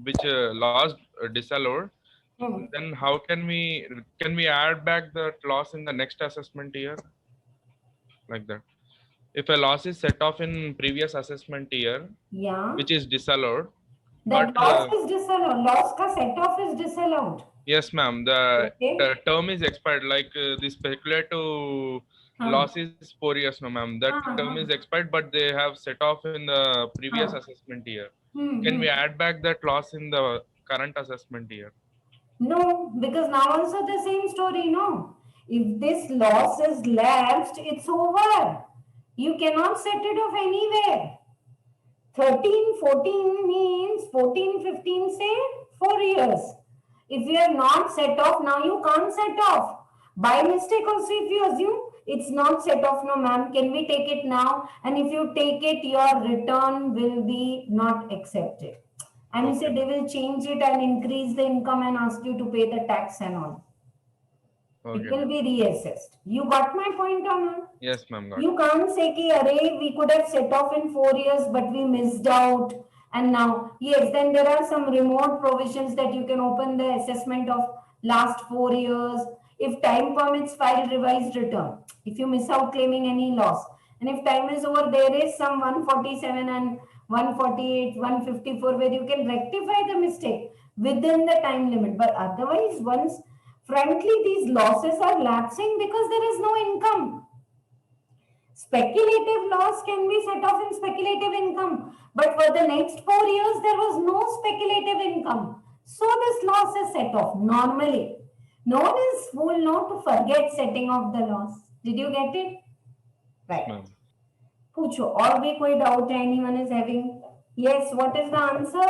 which loss disallowed, Hmm. then how can we add back that loss in the next assessment year like that? If a loss is set off in previous assessment year, Yeah. which is disallowed, That but loss is disallowed. Loss ka set off is disallowed. yes, ma'am, the Okay. term is expired. Like the speculative loss is 4 years, no, ma'am. That term is expired, but they have set off in the previous assessment year. Can we add back that loss in the current assessment year? No, because now also the same story, no. If this loss is lapsed, it's over. You cannot set it off anywhere. 13, 14 means 14, 15, say 4 years. If you have not set off, now you can't set off. By mistake also, if you assume it's not set off, no ma'am, can we take it now? And if you take it, your return will be not accepted. And you say they will change it and increase the income and ask you to pay the tax and all. Okay. It will be reassessed. You got my point or not? Yes, ma'am. Got You can't say ki array we could have set off in 4 years but we missed out and now yes, then there are some remote provisions that you can open the assessment of last 4 years if time permits file revised return if you miss out claiming any loss and if time is over there is some 147 and 148 154 where you can rectify the mistake within the time limit but otherwise once frankly these losses are lapsing because there is no income. Speculative loss can be set off in speculative income, but for the next 4 years, there was no speculative income. So this loss is set off normally. No one is fool not to forget setting off the loss. Did you get it? Right. Ma'am. पूछो और भी कोई doubt anyone is having? Yes, what is the answer?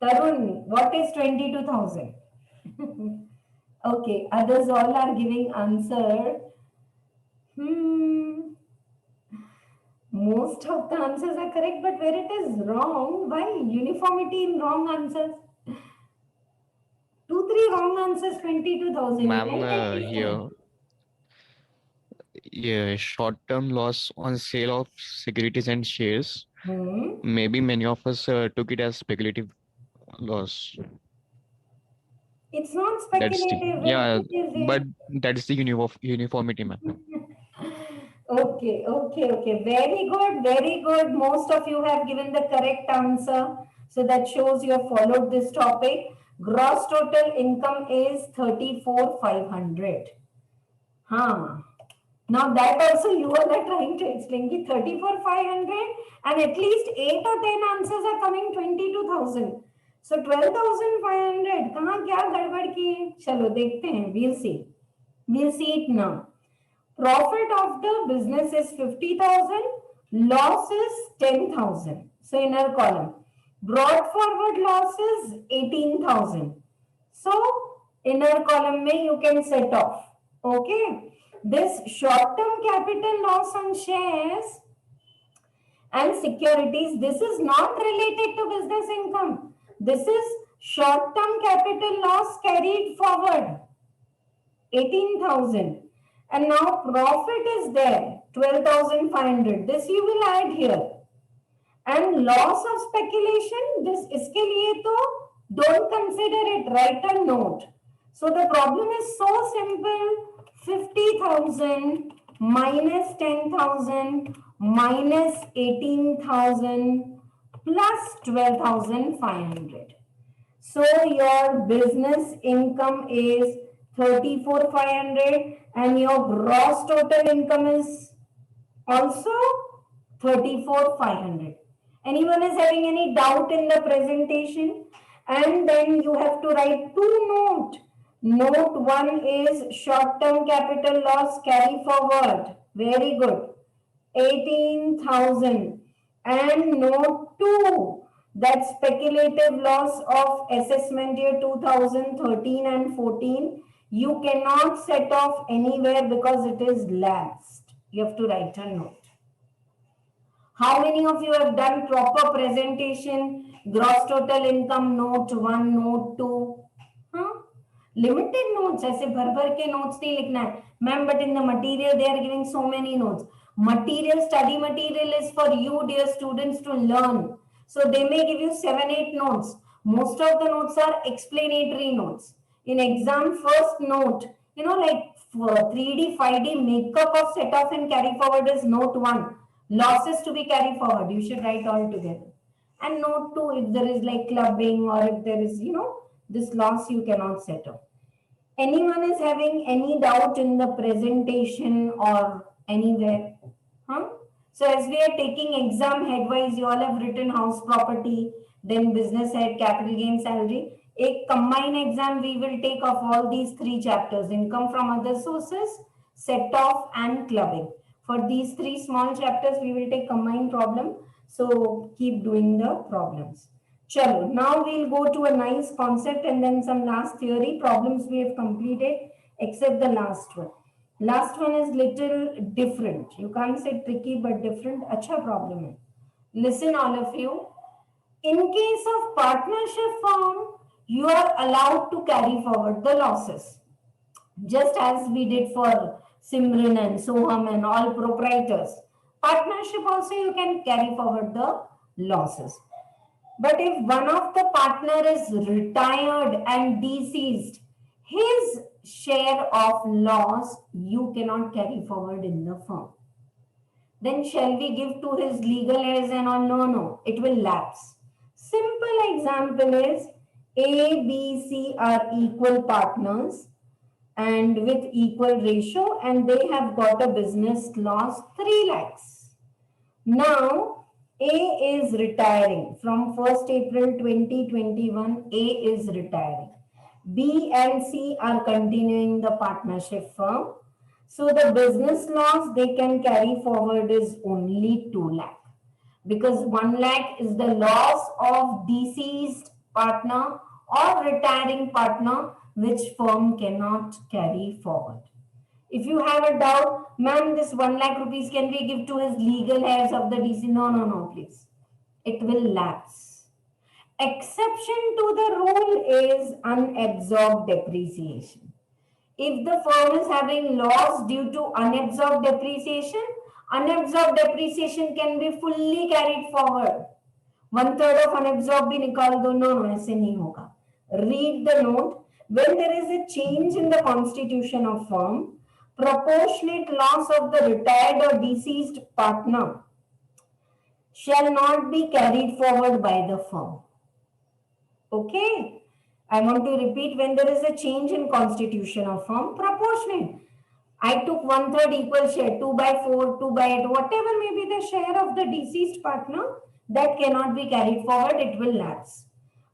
Tarun, what is 22,000? Okay, others all are giving answer. Most of the answers are correct, but where it is wrong, why uniformity in wrong answers? 2-3 wrong answers, 22,000. Ma'am, here, short-term loss on sale of securities and shares. Maybe many of us took it as speculative loss. It's not That's speculative. but that's the uniformity, ma'am. Okay. Very good, very good. Most of you have given the correct answer. So that shows you have followed this topic. Gross total income is 34,500. Now that also you are trying to explain 34,500 and at least 8 or 10 answers are coming 22,000. So 12,500 कहाँ क्या गड़बड़ की? चलो देखते हैं. We'll see it now. Profit of the business is 50,000. Loss is 10,000. So inner column. Brought forward loss is 18,000. So inner column में you can set off. Okay. This short-term capital loss on shares and securities, this is not related to business income. This is short-term capital loss carried forward, 18,000. And now profit is there, 12,500. This you will add here. And loss of speculation, this iske liye to don't consider it, write a note. So the problem is so simple. 50,000 minus 10,000 minus 18,000 plus 12,500. So your business income is 34,500 and your gross total income is also 34,500. Anyone is having any doubt in the presentation? And then you have to write two notes. Note 1 is short-term capital loss carry forward. Very good. 18,000. And note 2, that speculative loss of assessment year 2013 and 14, you cannot set off anywhere because it is lapsed. You have to write a note. How many of you have done proper presentation? Gross total income, note 1, note 2. Limited notes, ऐसे भर के notes नहीं लिखना है. Ma'am, but in the material they are giving so many notes. Material, study material is for you, dear students, to learn. So they may give you 7-8 notes. Most of the notes are explanatory notes. In exam, first note, you know, like 3D, 5D makeup of set off and carry forward is note 1. Losses to be carried forward, you should write all together. And note 2, if there is like clubbing or if there is, you know, this loss you cannot set off. Anyone is having any doubt in the presentation or anywhere? So as we are taking exam headwise, you all have written house property, then business head, capital gain, salary. A combined exam we will take of all these 3 chapters: income from other sources, set off and clubbing. For these 3 small chapters, we will take combined problem. So keep doing the problems. Chalo, now we'll go to a nice concept and then some last theory. Problems we have completed except the last one. Last one is little different. You can't say tricky but different. Acha problem hai. Listen all of you. In case of partnership firm, you are allowed to carry forward the losses. Just as we did for Simran and Soham and all proprietors. Partnership also you can carry forward the losses. But if one of the partner is retired and deceased, his share of loss you cannot carry forward in the firm. Then shall we give to his legal heirs and all? No, it will lapse. Simple example is A, B, C are equal partners and with equal ratio, and they have got a business loss 3 lakhs. Now, A is retiring from 1st April 2021. A is retiring. B and C are continuing the partnership firm. So the business loss they can carry forward is only 2 lakh. Because 1 lakh is the loss of deceased partner or retiring partner which firm cannot carry forward. If you have a doubt, ma'am, this 1 lakh rupees can we give to his legal heirs of the DC? No, please. It will lapse. Exception to the rule is unabsorbed depreciation. If the firm is having loss due to unabsorbed depreciation can be fully carried forward. 1/3 of unabsorbed bhi nikal do. No, aise nahi hoga. Read the note. When there is a change in the constitution of firm, proportionate loss of the retired or deceased partner shall not be carried forward by the firm. Okay. I want to repeat, when there is a change in constitution of firm, proportionate. I took 1/3 equal share, 2/4, 2/8, whatever may be the share of the deceased partner, that cannot be carried forward, it will lapse.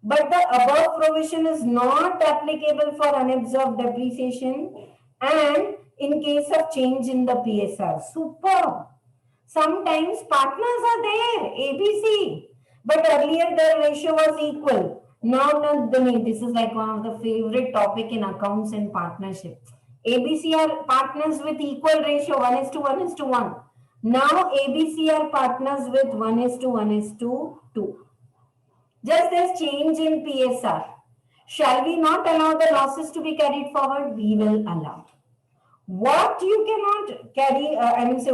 But the above provision is not applicable for unabsorbed depreciation and in case of change in the PSR. Superb. Sometimes partners are there, ABC, but earlier their ratio was equal. Now, Nandini, this is like one of the favorite topic in accounts and partnership. ABC are partners with equal ratio, 1 is to 1 is to 1. Now, ABC are partners with 1 is to 1 is to 2. Just there's change in PSR. Shall we not allow the losses to be carried forward? We will allow. What you cannot carry,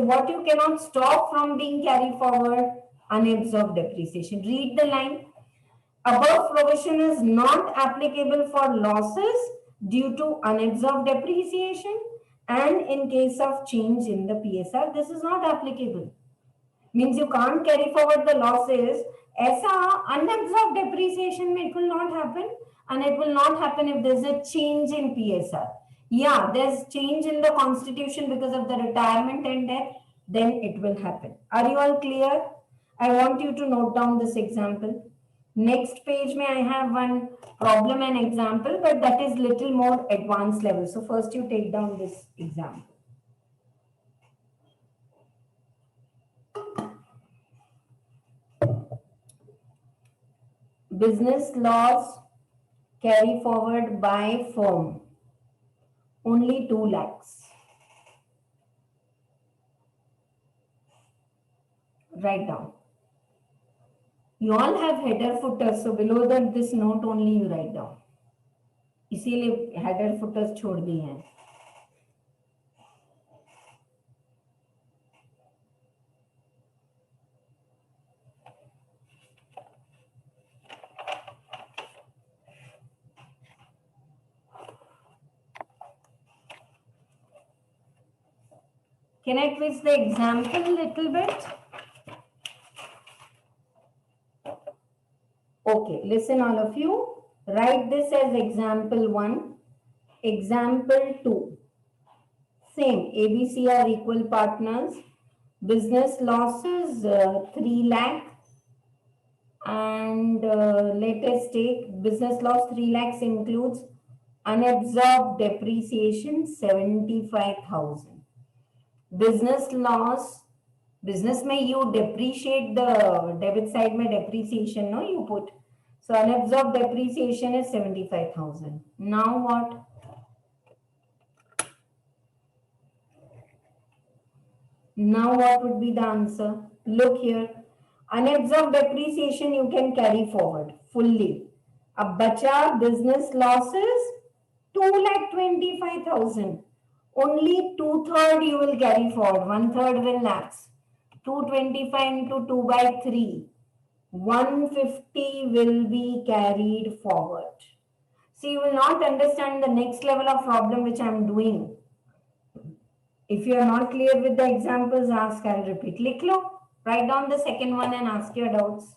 what you cannot stop from being carried forward, unabsorbed depreciation. Read the line. Above provision is not applicable for losses due to unabsorbed depreciation and in case of change in the PSR, this is not applicable. Means you can't carry forward the losses. ऐसा unabsorbed depreciation में it will not happen and it will not happen if there's a change in PSR. Yeah, there's change in the constitution because of the retirement and death, then it will happen. Are you all clear? I want you to note down this example. Next page may I have one problem and example, but that is little more advanced level. So first you take down this example. Business loss carry forward by firm, only 2 lakhs. Write down. You all have header footers, so below that this note only you write down. इसीलिए header footers छोड़ दिए हैं. Can I twist the example a little bit? Okay, listen all of you. Write this as example 1, example 2. Same, ABC are equal partners. Business losses 3 lakh. And let us take business loss 3 lakhs includes unabsorbed depreciation 75,000. Business loss, business may you depreciate the debit side may depreciation, no, you put. So unabsorbed depreciation is 75,000. Now what? Now what would be the answer? Look here. Unabsorbed depreciation you can carry forward fully. Ab bacha business losses 2,25,000. Only 2/3 you will carry forward. 1/3 will lapse. 225 into 2 by 3. 150 will be carried forward. So you will not understand the next level of problem which I am doing. If you are not clear with the examples, ask, I'll repeat. Likh lo. Write down the second one and ask your doubts.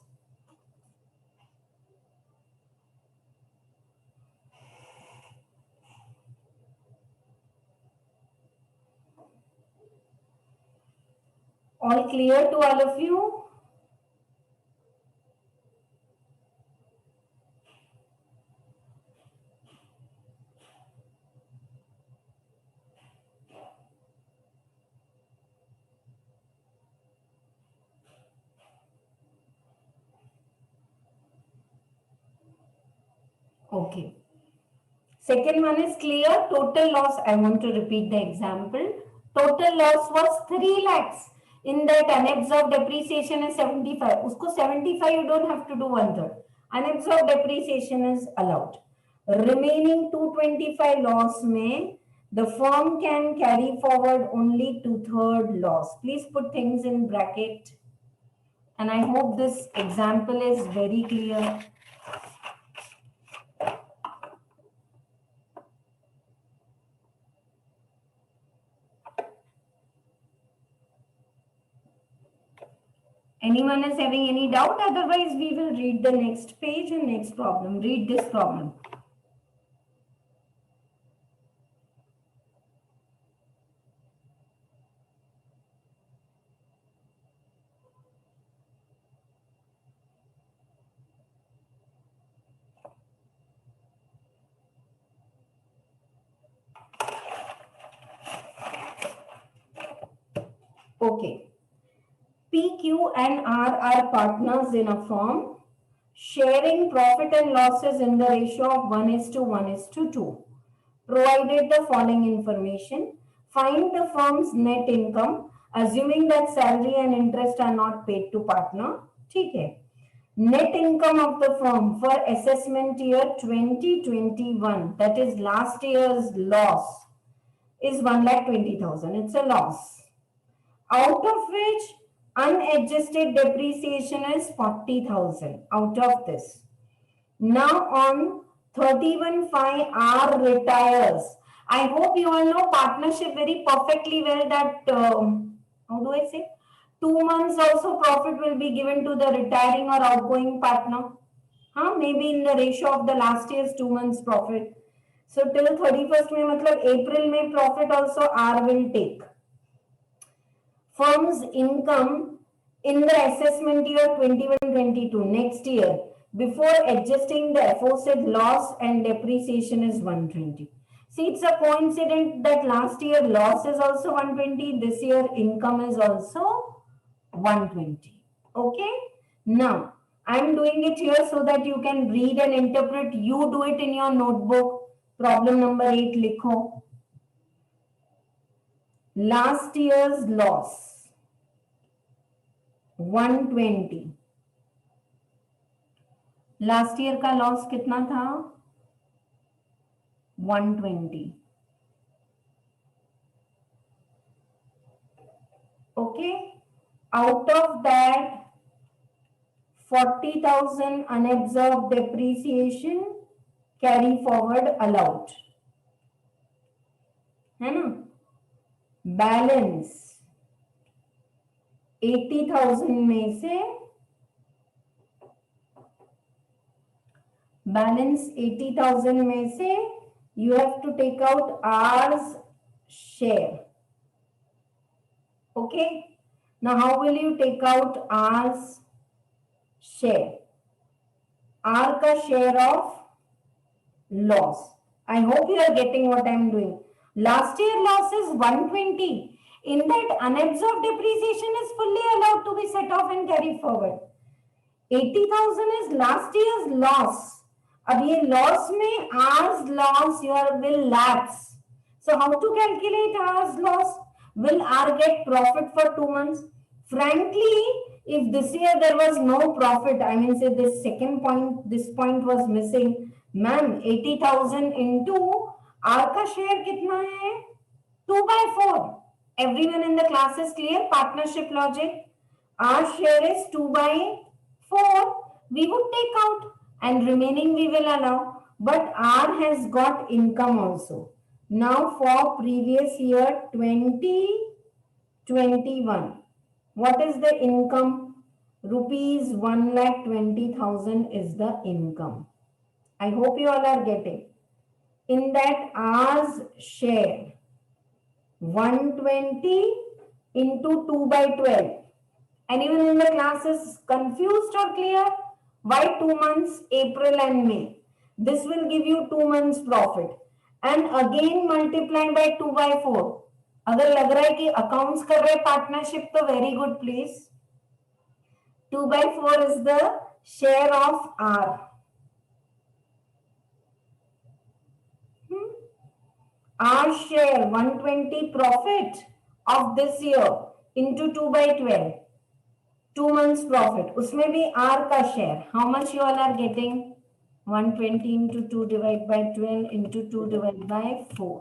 All clear to all of you? Okay. Second one is clear. Total loss, I want to repeat the example. Total loss was 3 lakhs. In that unabsorbed depreciation is 75. Usko 75 you don't have to do 1/3. Unabsorbed depreciation is allowed. Remaining 225 loss may the firm can carry forward only 2/3 loss. Please put things in bracket. And I hope this example is very clear. Anyone is having any doubt? Otherwise, we will read the next page and next problem. Read this problem. Okay. P, Q and R are partners in a firm, sharing profit and losses in the ratio of 1:1:2. Provided the following information. Find the firm's net income, assuming that salary and interest are not paid to partner. ठीक है. Net income of the firm for assessment year 2021, that is last year's loss, is 1,20,000. It's a loss. Out of which unadjusted depreciation is 40,000 out of this. Now on 31/5 R retires. I hope you all know partnership very perfectly well that, how do I say? 2 months also profit will be given to the retiring or outgoing partner. Maybe in the ratio of the last year's 2 months profit. So till 31st May, matlab April May profit also R will take. Firm's income in the assessment year 21-22, next year, before adjusting the aforesaid loss and depreciation is 120. See, it's a coincidence that last year loss is also 120, this year income is also 120. Okay? Now, I'm doing it here so that you can read and interpret. You do it in your notebook. Problem number 8, likho. Last year's loss 120. Last year का loss कितना था 120. Okay, out of that 40,000 unabsorbed depreciation carry forward allowed है ना. Balance 80,000 में से balance 80,000 में से you have to take out R's share. Okay, now how will you take out R's share? R का share of loss. I hope you are getting what I am doing. Last year loss is 120. In that unabsorbed depreciation is fully allowed to be set off and carried forward. 80,000 is last year's loss. अब ये loss में R's loss will lapse. So how to calculate R's loss? Will R get profit for 2 months? Frankly, if this year there was no profit, I mean say this second point, this point was missing. Ma'am, 80,000 into R का share कितना है? 2/4. Everyone in the class is clear? Partnership logic. R share is 2/4. We would take out. And remaining we will allow, but R has got income also. Now for previous year 2021, what is the income? Rupees 1,20,000 is the income. I hope you all are getting. In that R's share 120 into 2/12. Anyone in the class is confused or clear? Why 2 months, April and May? This will give you 2 months profit. And again multiply by 2/4. अगर लग रहा है कि accounts कर रहे partnership तो very good please. 2/4 is the share of R. R share 120 profit of this year into 2/12. 2 months profit. उसमें भी R का share. How much you all are getting? 120 into 2 divided by 12 into 2 divided by 4.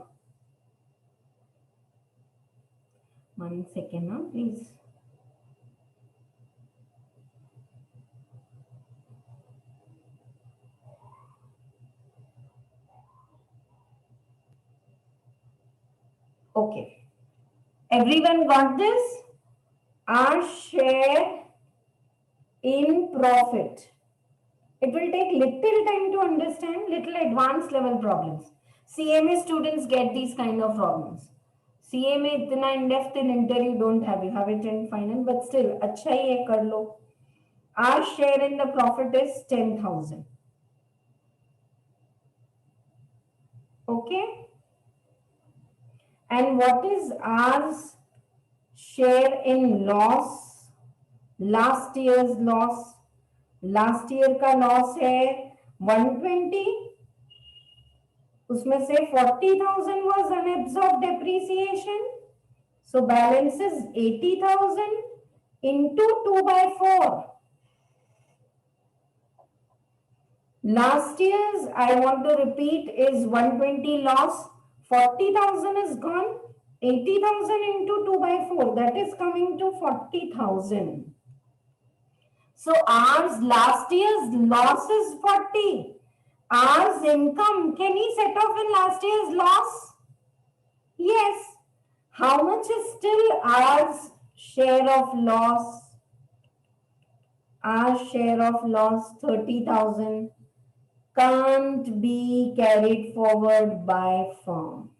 1 second now, please. Okay. Everyone got this? Our share in profit. It will take little time to understand, little advanced level problems. CMA students get these kind of problems. CMA इतना in depth in inter you don't have, you have it in final, but still अच्छा ही है कर लो. Our share in the profit is 10,000. Okay. And what is R's share in loss, last year's loss. Last year का loss है 120, उसमें से 40,000 was unabsorbed depreciation, so balance is 80,000 into 2/4. Last year's, I want to repeat, is 120 loss, 40,000 is gone, 80,000 into 2/4, that is coming to 40,000. So ours last year's loss is 40. Ours income, can he set off in last year's loss? Yes. How much is still ours share of loss? Our share of loss 30,000 can't be carried forward by firm.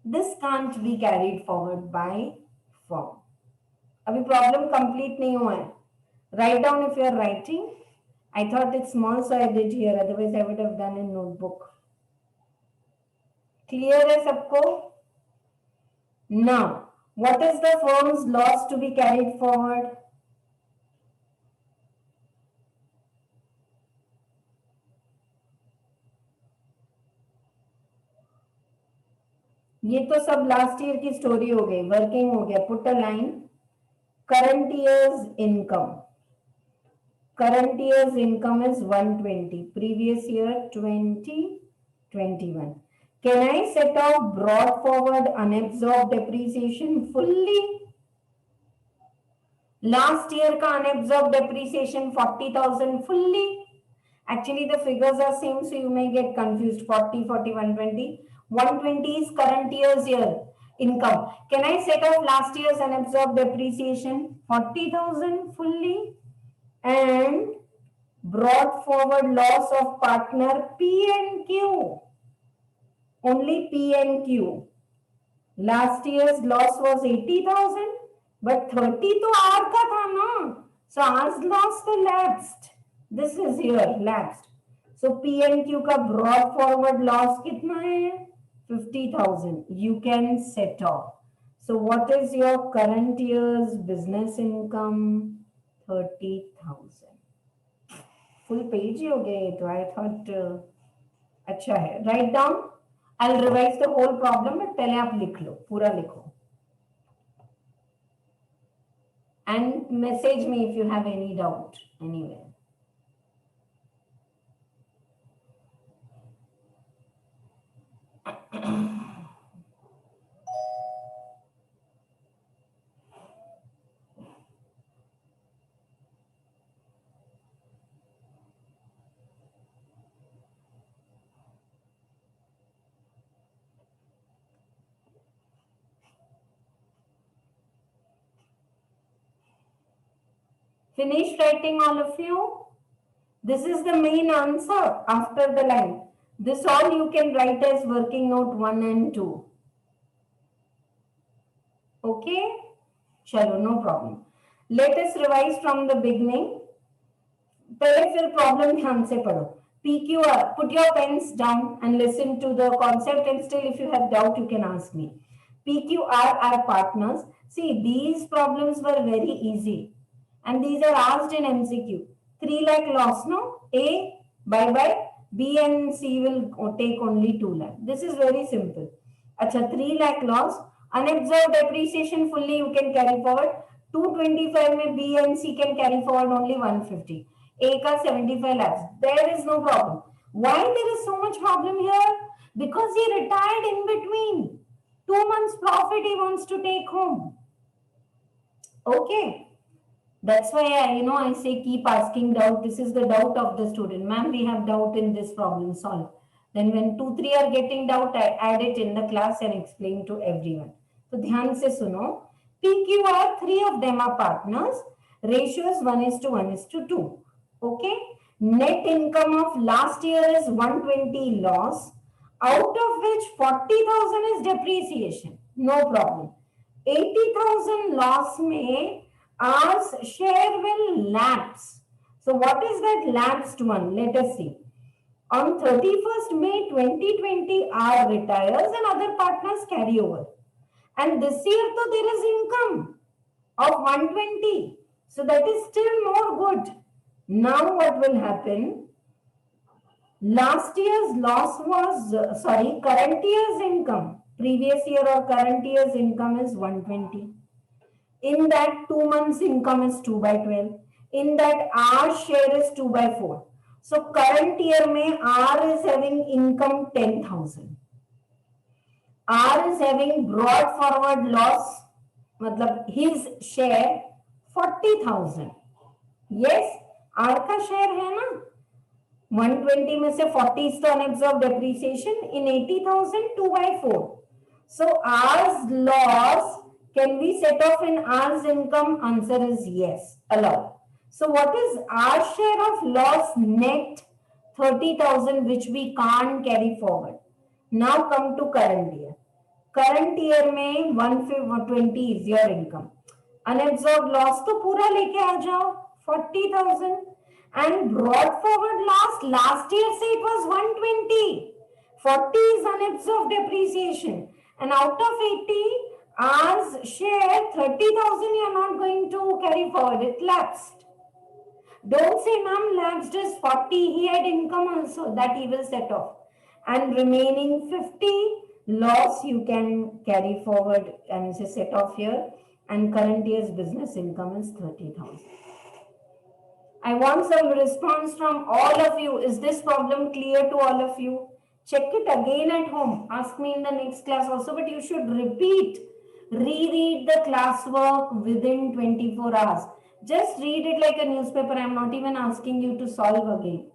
This can't be carried forward by firm. अभी problem complete नहीं हुआ है. Write down if you are writing. I thought it's small, so I did here. Otherwise, I would have done in notebook. Clear है सबको? Now, what is the firm's loss to be carried forward? ये तो सब last year की story हो गई, working हो गया. Put a line. Current years income. Current year's income is 120. Previous year 2021. Can I set off brought forward unabsorbed depreciation fully? Last year ka unabsorbed depreciation 40,000 fully. Actually the figures are same, so you may get confused. 40, 40, 120. 120 is current year's income. Can I set off last year's unabsorbed depreciation 40,000 fully? And brought forward loss of partner P and Q. Only P and Q. Last year's loss was 80,000, but 30 तो R का था ना, so R's loss तो lapsed. This is here lapsed. So P and Q का brought forward loss कितना है? 50,000. You can set off. So what is your current year's business income? 30,000. Full page ही हो गया ये तो. आई थॉट अच्छा है. Write down. I will revise the whole problem, but पहले आप लिख लो, पूरा लिखो. And message me if you have any doubt anywhere. Finish writing, all of you. This is the main answer after the line. This all you can write as working note 1 and 2. Okay? Chalo, no problem. Let us revise from the beginning. पहले फिर problem ध्यान से पढ़ो. PQR, put your pens down and listen to the concept, and still if you have doubt you can ask me. PQR are partners. See, these problems were very easy. And these are asked in MCQ. 3 lakh loss, no? A, bye-bye. B and C will take only 2 lakh. This is very simple. Acha, 3 lakh loss. Unabsorbed depreciation fully you can carry forward. 225 mein B and C can carry forward only 150. A ka 75 lakhs. There is no problem. Why there is so much problem here? Because he retired in between. 2 months profit he wants to take home. Okay. That's why I say keep asking doubt. This is the doubt of the student. Ma'am, we have doubt in this problem, solve. Then when 2, 3 are getting doubt, I add it in the class and explain to everyone. So ध्यान से सुनो. PQR, 3 of them are partners. Ratios 1:1:2. Okay. Net income of last year is 120 loss, out of which 40,000 is depreciation. No problem. 80,000 loss में ours share will lapse. So what is that lapsed one? Let us see. On 31st May 2020, our retires and other partners carry over. And this year, though, there is income of 120. So that is still more good. Now what will happen? Last year's loss was, current year's income, previous year or current year's income is 120. In that 2 months income is 2 by 12. In that our share is 2 by 4. So current year mein R is having income 10,000. R is having brought forward loss, matlab his share 40,000. Yes, R का share है ना 120 में से 40 is the unabsorbed depreciation in 80,000 2 by 4. So R's loss can be set off in R's income. Answer is yes, allowed. So what is our share of loss net? 30,000, which we can't carry forward. Now come to current year. Current year में 120 is your income. Unabsorbed loss तो पूरा लेके आ जाओ 40,000 and brought forward last year say it was 120. 40 is unabsorbed depreciation and out of 80 ours share 30,000 you are not going to carry forward. It lapsed. Don't say ma'am lapsed is 40. He had income also that he will set off. And remaining 50 loss you can carry forward and say set off here. And current year's business income is 30,000. I want some response from all of you. Is this problem clear to all of you? Check it again at home. Ask me in the next class also, but you should reread the classwork within 24 hours. Just read it like a newspaper. I am not even asking you to solve again.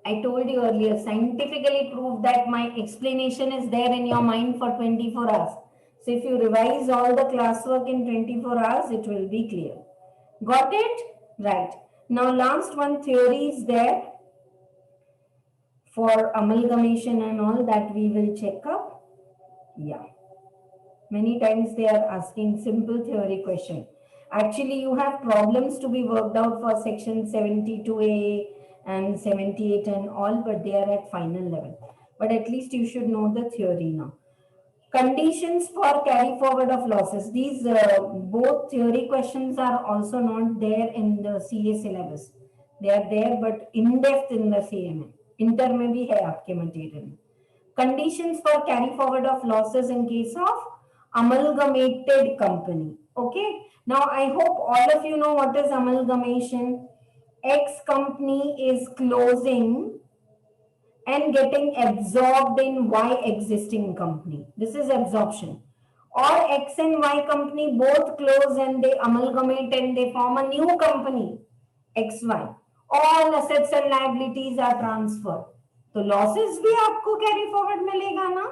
I told you earlier, scientifically proved that my explanation is there in your mind for 24 hours. So if you revise all the classwork in 24 hours, it will be clear. Got it? Right. Now last one theory is there for amalgamation and all that we will check up. Yeah. Many times they are asking simple theory question. Actually, you have problems to be worked out for section 72A and 78 and all, but they are at final level. But at least you should know the theory now. Conditions for carry forward of losses. These both theory questions are also not there in the CA syllabus. They are there, but in depth in the CMA. Inter में भी है आपके material में. Conditions for carry forward of losses in case of amalgamated company. Okay. Now I hope all of you know what is amalgamation. X company is closing and getting absorbed in Y existing company. This is absorption. Or X and Y company both close and they amalgamate and they form a new company, XY. All assets and liabilities are transferred. So losses भी आपको carry forward मिलेगा ना?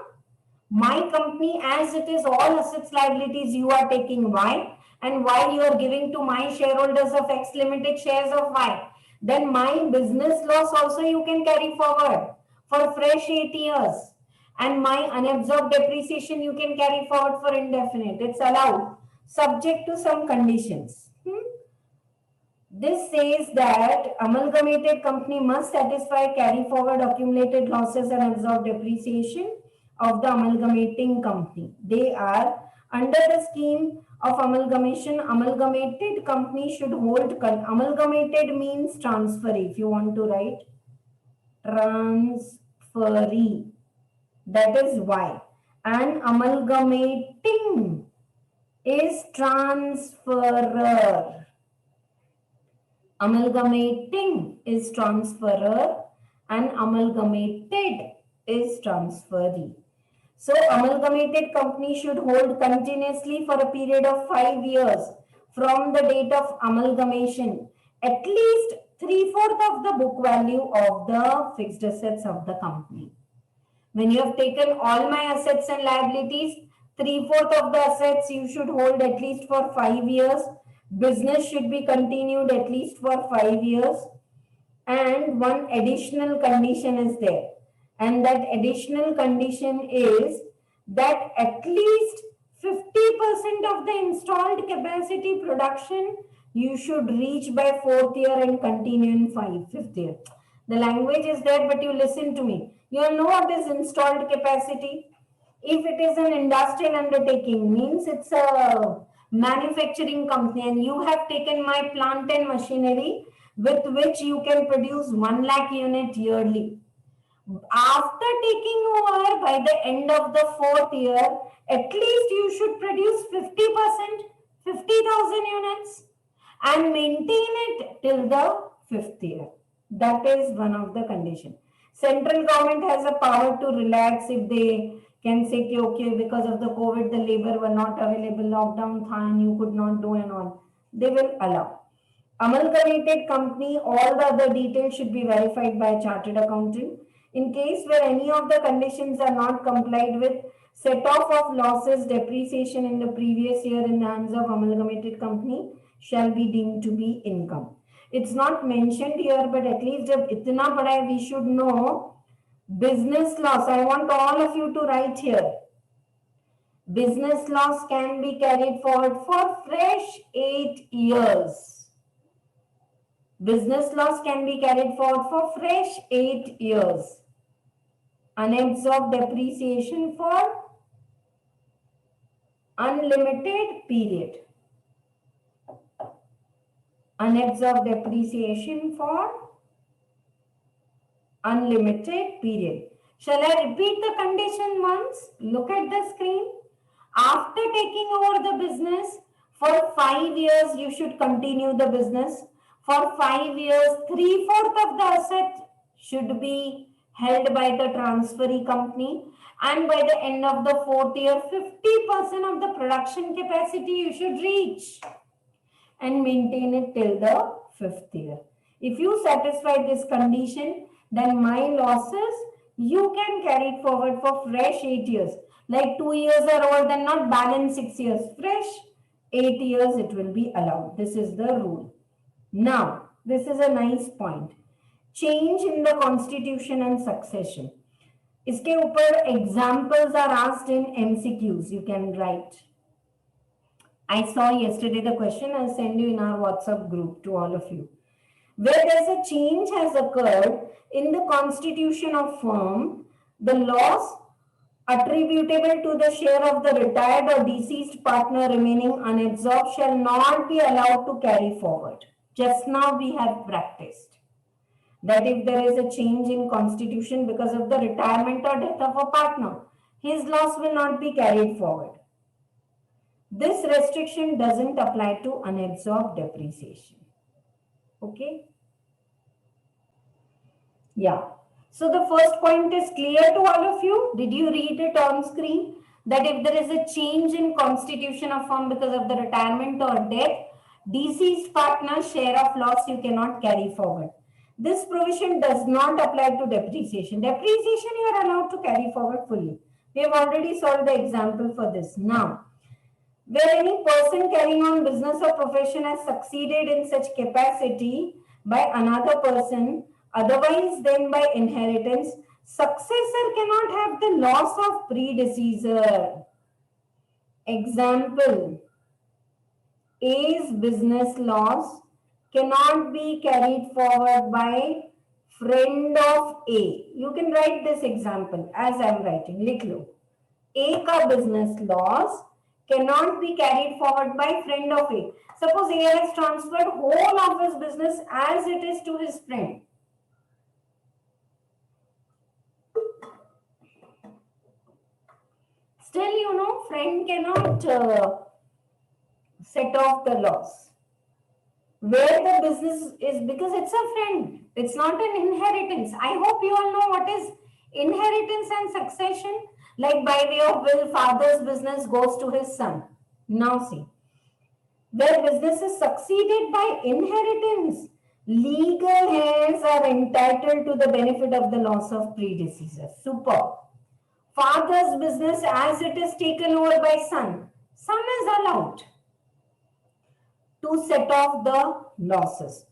My company as it is all assets liabilities you are taking Y, and while you are giving to my shareholders of X limited shares of Y, then my business loss also you can carry forward for fresh 8 years, and my unabsorbed depreciation you can carry forward for indefinite. It's allowed subject to some conditions. This says that amalgamated company must satisfy carry forward accumulated losses and absorbed depreciation of the amalgamating company. They are under the scheme of amalgamation. Amalgamated company should hold, amalgamated means transferee. If you want to write transferee, that is Y, and amalgamating is transferor. Amalgamating is transferor and amalgamated is transferee. So amalgamated company should hold continuously for a period of 5 years from the date of amalgamation at least 3/4 of the book value of the fixed assets of the company. When you have taken all my assets and liabilities, 3/4 of the assets you should hold at least for 5 years. Business should be continued at least for 5 years. And one additional condition is there. And that additional condition is that at least 50% of the installed capacity production you should reach by 4th year and continue in 5th year. The language is there, but you listen to me. You all know what is installed capacity? If it is an industrial undertaking, means it's a manufacturing company and you have taken my plant and machinery with which you can produce 1 lakh unit yearly. After taking over, by the end of the 4th year, at least you should produce 50%, 50,000 units and maintain it till the 5th year. That is one of the conditions. Central government has a power to relax if they can say, okay, because of the COVID, the labor were not available, lockdown tha and you could not do and all. They will allow. Amalgamated company, all the other details should be verified by a chartered accountant. In case where any of the conditions are not complied with, set off of losses, depreciation in the previous year in the hands of amalgamated company shall be deemed to be income. It's not mentioned here, but at least jab itna bada hai, we should know business loss. I want all of you to write here. Business loss can be carried forward for fresh 8 years. Business loss can be carried forward for fresh 8 years. Unabsorbed depreciation for unlimited period. Unabsorbed depreciation for unlimited period. Shall I repeat the condition once? Look at the screen. After taking over the business, for 5 years you should continue the business. For 5 years, 3/4 of the asset should be held by the transferee company, and by the end of the 4th year, 50% of the production capacity you should reach and maintain it till the 5th year. If you satisfy this condition, then my losses you can carry it forward for fresh 8 years. Like 2 years are old, then not balance 6 years. Fresh 8 years it will be allowed. This is the rule. Now, this is a nice point. Change in the constitution and succession. इसके ऊपर examples are asked in MCQs. You can write. I saw yesterday the question. I'll send you in our WhatsApp group to all of you. Where there's a change has occurred in the constitution of firm, the loss attributable to the share of the retired or deceased partner remaining unabsorbed shall not be allowed to carry forward. Just now we have practiced that if there is a change in constitution because of the retirement or death of a partner, his loss will not be carried forward. This restriction doesn't apply to unabsorbed depreciation. Okay? Yeah. So the first point is clear to all of you. Did you read it on screen? That if there is a change in constitution of firm because of the retirement or death, deceased partner's share of loss you cannot carry forward. This provision does not apply to depreciation. Depreciation you are allowed to carry forward fully. We have already solved the example for this. Now, where any person carrying on business or profession has succeeded in such capacity by another person, otherwise than by inheritance, successor cannot have the loss of predecessor. Example, A's business loss cannot be carried forward by friend of A. You can write this example as I am writing. Likh lo. A ka business loss cannot be carried forward by friend of A. Suppose A has transferred whole of his business as it is to his friend. Still, you know, friend cannot set off the loss. Where the business is, because it's a friend, it's not an inheritance. I hope you all know what is inheritance and succession. Like by way of will, father's business goes to his son. Now see, where business is succeeded by inheritance, legal heirs are entitled to the benefit of the loss of predecessor. Super. Father's business as it is taken over by son, son is allowed to set off the losses.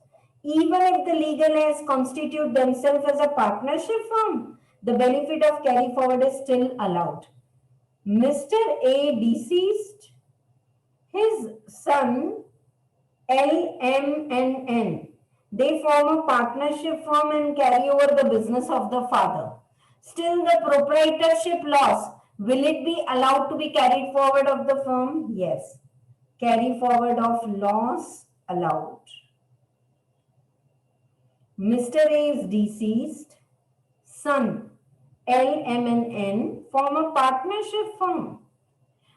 Even if the legal heirs constitute themselves as a partnership firm, the benefit of carry forward is still allowed. Mr. A deceased, his son L, M and N, they form a partnership firm and carry over the business of the father. Still the proprietorship loss, will it be allowed to be carried forward of the firm? Yes. Carry forward of loss allowed. Mr. A is deceased. Son, L, M and N form a partnership firm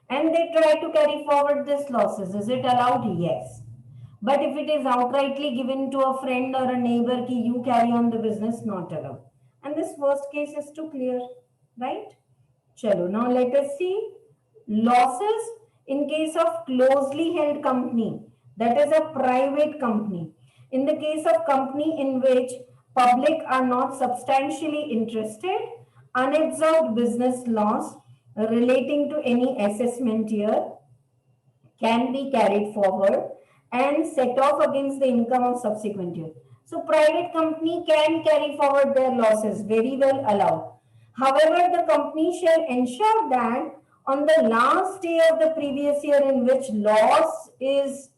and they try to carry forward this losses. Is it allowed? Yes. But if it is outrightly given to a friend or a neighbor ki you carry on the business, not allowed. And this first case is too clear, right? Chalo, now let us see losses in case of closely held company, that is a private company. In the case of company in which public are not substantially interested, unabsorbed business loss relating to any assessment year can be carried forward and set off against the income of subsequent year. So private company can carry forward their losses, very well allowed. However, the company shall ensure that on the last day of the previous year in which loss is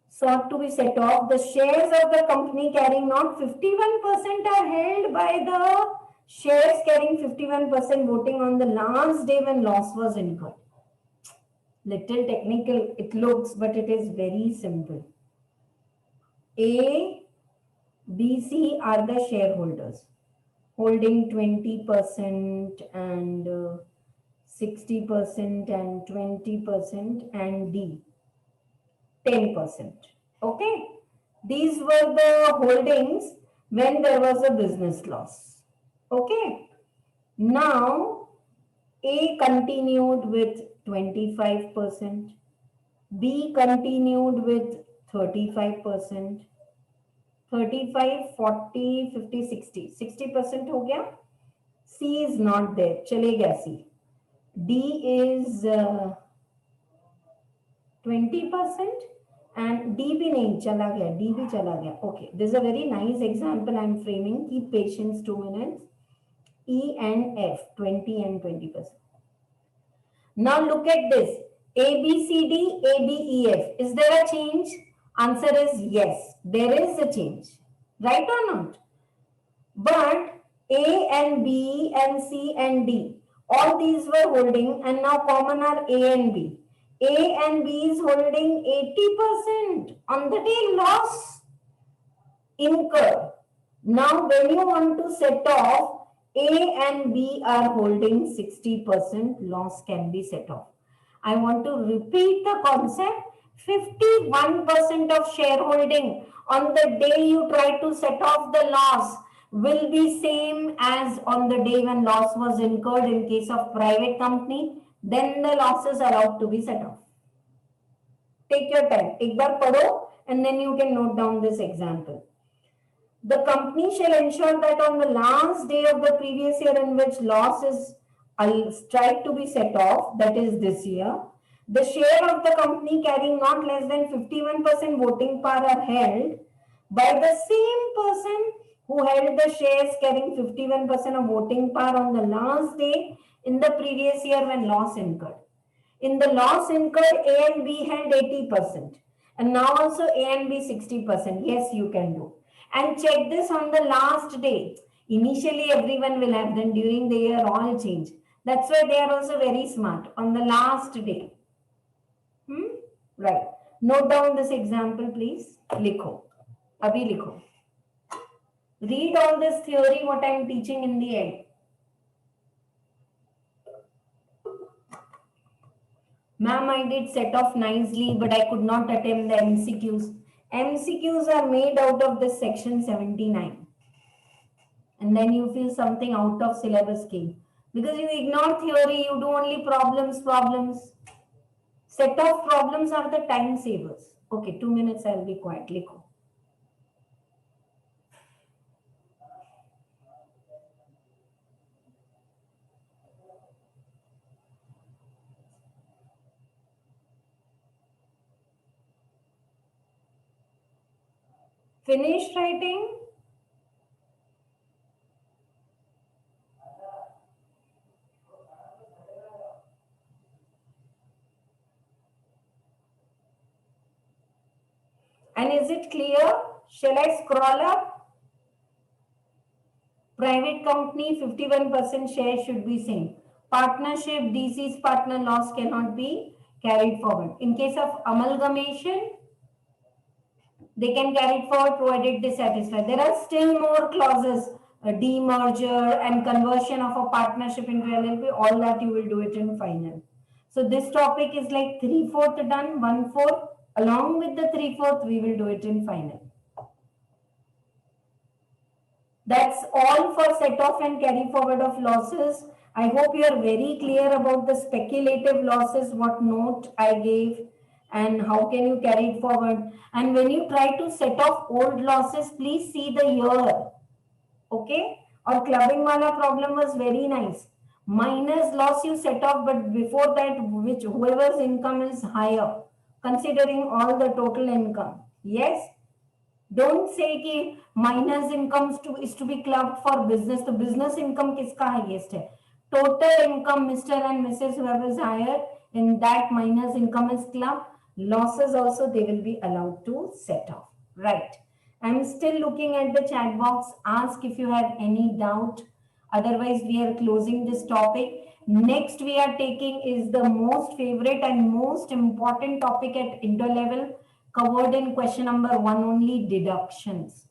sought to be set off, the shares of the company carrying not 51% are held by the shares carrying 51% voting on the last day when loss was incurred. Little technical it looks, but it is very simple. A, B, C are the shareholders holding 20% and 60% and 20% and D 10%. Okay, these were the holdings when there was a business loss. Okay, now A continued with 25%, B continued with 35%, 35, 40, 50, 60. 60% हो गया. C is not there. चले गया C. D is 20% and D भी नहीं चला गया. D भी चला गया. Okay. This is a very nice example I am framing. Keep patience 2 minutes. E and F 20 and 20%. Now look at this. A, B, C, D, A, B, E, F. Is there a change? Answer is yes. There is a change. Right or not? But A and B and C and D, all these were holding and now common are A and B. A and B is holding 80% on the day loss incurred. Now when you want to set off, A and B are holding 60%, loss can be set off. I want to repeat the concept. 51% of shareholding on the day you try to set off the loss will be same as on the day when loss was incurred in case of private company. Then the loss is allowed to be set off. Take your time. Ek baar padho and then you can note down this example. The company shall ensure that on the last day of the previous year in which loss is tried to be set off, that is this year, the share of the company carrying not less than 51% voting power are held by the same person who held the shares carrying 51% of voting power on the last day in the previous year when loss incurred. In the loss incurred, A and B held 80%. And now also A and B 60%. Yes, you can do. And check this on the last day. Initially, everyone will have, then during the year, all change. That's why they are also very smart. On the last day. Right. Note down this example, please. Likho. Abhi likho. Read all this theory, what I am teaching in the end. Ma'am, I did set off nicely, but I could not attempt the MCQs. MCQs are made out of this section 79. And then you feel something out of syllabus came. Because you ignore theory, you do only problems. Set off problems are the time savers. Okay, 2 minutes, I'll be quiet. Likho. Finished writing? And is it clear? Shall I scroll up? Private company, 51% share should be same. Partnership, DC's partner loss cannot be carried forward. In case of amalgamation, they can carry it forward provided they satisfy. There are still more clauses, demerger and conversion of a partnership into LLP. All that you will do it in final. So this topic is like 3/4 done, 1/4. Along with the 3/4, we will do it in final. That's all for set off and carry forward of losses. I hope you are very clear about the speculative losses, what note I gave, and how can you carry it forward. And when you try to set off old losses, please see the year. Okay? Or clubbing wala problem was very nice. Minus loss you set off, but before that, which whoever's income is higher, considering all the total income. Yes? Don't say कि minus incomes is to be clubbed for business. तो business income किसका highest है? Total income, Mr. and Mrs. whoever is higher, in that minus income is clubbed. Losses also they will be allowed to set off. Right. I'm still looking at the chat box. Ask if you have any doubt. Otherwise, we are closing this topic. Next, we are taking is the most favorite and most important topic at inter level, covered in question number 1 only, deductions.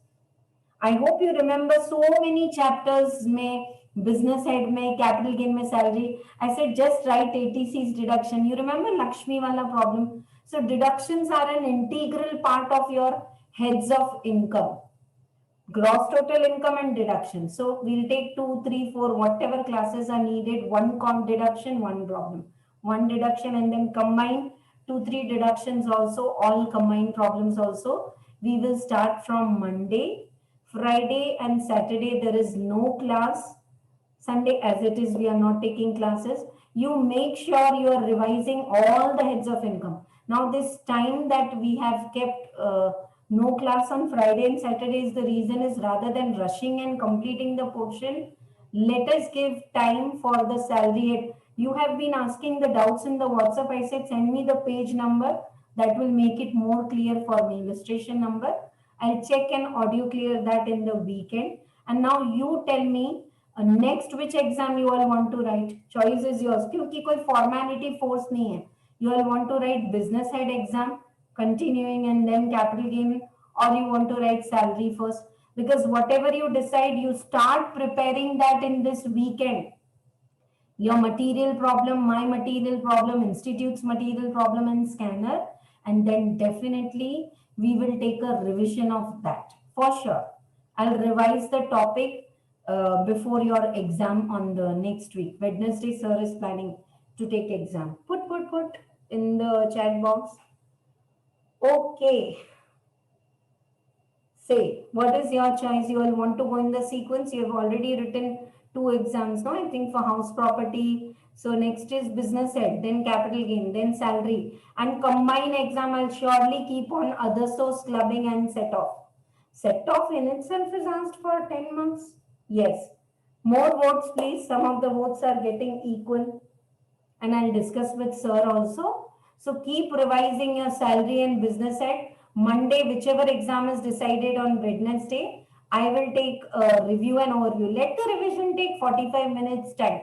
I hope you remember so many chapters में business head में capital gain में salary. I said just write ATC's deduction. You remember Lakshmi wala problem? So deductions are an integral part of your heads of income. Gross total income and deduction. So we'll take 2, 3, 4, whatever classes are needed. One deduction, one problem. One deduction and then combine 2, 3 deductions also, all combined problems also. We will start from Monday. Friday and Saturday there is no class. Sunday as it is, we are not taking classes. You make sure you are revising all the heads of income. Now this time that we have kept no class on Friday and Saturdays, the reason is rather than rushing and completing the portion, let us give time for the salary head. You have been asking the doubts in the WhatsApp. I said send me the page number, that will make it more clear for me. Illustration number. I'll check and audio clear that in the weekend. And now you tell me next which exam you all want to write. Choice is yours. क्योंकि कोई formality force नहीं है. You all want to write business head exam, continuing and then capital gain, or you want to write salary first. Because whatever you decide, you start preparing that in this weekend. Your material problem, my material problem, institute's material problem and scanner. And then definitely we will take a revision of that for sure. I'll revise the topic before your exam on the next week. Wednesday, sir is planning to take exam. Put in the chat box. Okay. Say, what is your choice? You all want to go in the sequence? You have already written 2 exams, no? I think for house property. So next is business head, then capital gain, then salary. And combine exam, I'll surely keep on other source, clubbing and set off. Set off in itself is asked for 10 marks. Yes. More votes, please. Some of the votes are getting equal. And I'll discuss with sir also. So keep revising your salary and business head. Monday, whichever exam is decided on Wednesday, I will take a review and overview. Let the revision take 45 minutes time.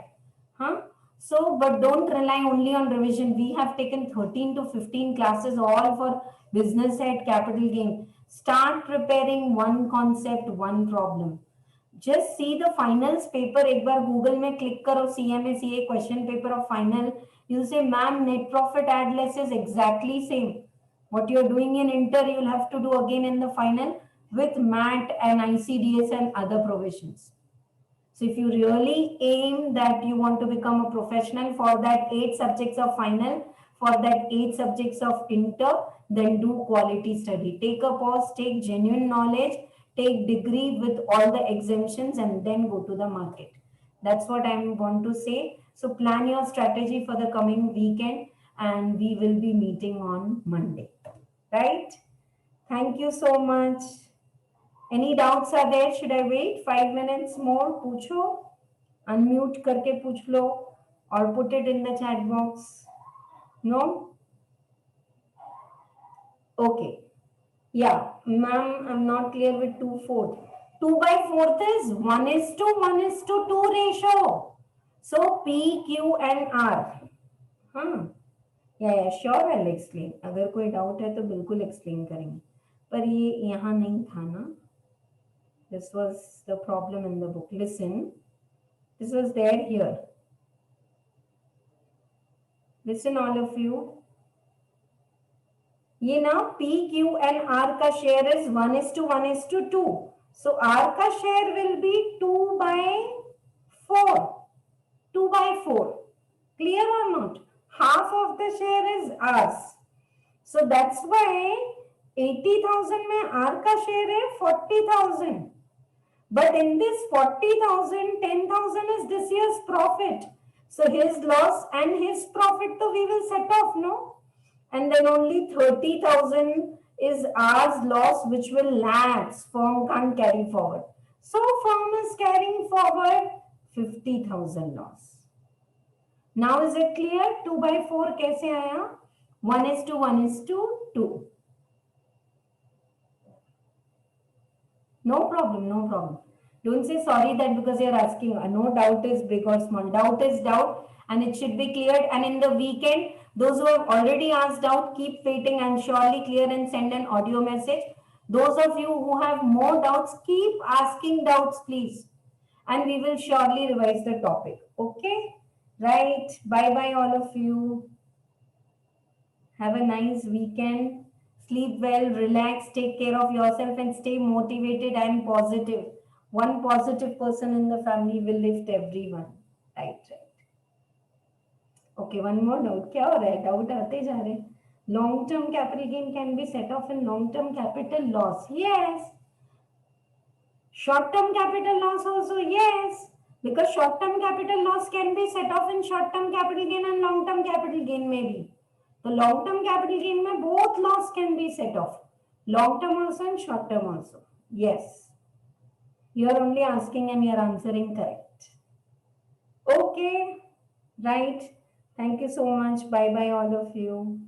So, but don't rely only on revision. We have taken 13 to 15 classes all for business head, capital gain. Start preparing one concept, one problem. Just see the finals paper. एक बार Google में click करो CMA CA question paper of final. You say, ma'am, net profit add less is exactly same. What you're doing in inter, you'll have to do again in the final with MAT and ICDS and other provisions. So if you really aim that you want to become a professional for that 8 subjects of final, for that 8 subjects of inter, then do quality study. Take a pause, take genuine knowledge, take degree with all the exemptions and then go to the market. That's what I want to say. So plan your strategy for the coming weekend and we will be meeting on Monday. Right? Thank you so much. Any doubts are there? Should I wait 5 minutes more? पूछो. Unmute करके पूछ लो or put it in the chat box. No? Okay. Yeah, ma'am, I'm not clear with 2/4. 2 by 4th is 1:1:2 ratio. So P, Q and R. Yeah, sure, I'll explain. अगर कोई doubt है तो बिल्कुल explain करेंगे. पर ये यहाँ नहीं था ना. This was the problem in the book. Listen. This was there here. Listen all of you. ये ना P, Q and R का share is 1:1:2. So R का share will be 2 by 4. 2 by 4. Clear or not? Half of the share is ours. So that's why 80,000 में R का share है 40,000. But in this 40,000, 10,000 is this year's profit. So his loss and his profit, so we will set off, no? And then only 30,000 is ours loss, which will lapse. Firm can't carry forward. So firm is carrying forward 50,000 loss. Now is it clear? 2 by 4 कैसे आया? 1:1:2. No problem, no problem. Don't say sorry that because you're asking. No doubt is big or small. Doubt is doubt and it should be cleared. And in the weekend, those who have already asked doubt, keep waiting and surely clear and send an audio message. Those of you who have more doubts, keep asking doubts, please. And we will surely revise the topic. Okay? Right. Bye-bye all of you. Have a nice weekend. Sleep well, relax, take care of yourself and stay motivated and positive. One positive person in the family will lift everyone. Right. Okay, one more doubt. क्या हो रहा है? Doubt आते जा रहे. Long-term capital gain can be set off in long-term capital loss. Yes. Short-term capital loss also, yes. Because short-term capital loss can be set off in short-term capital gain and long-term capital gain maybe. The long-term capital gain mein both loss can be set off. Long-term also and short-term also. Yes. You are only asking and you are answering correct. Okay. Right. Thank you so much. Bye-bye all of you.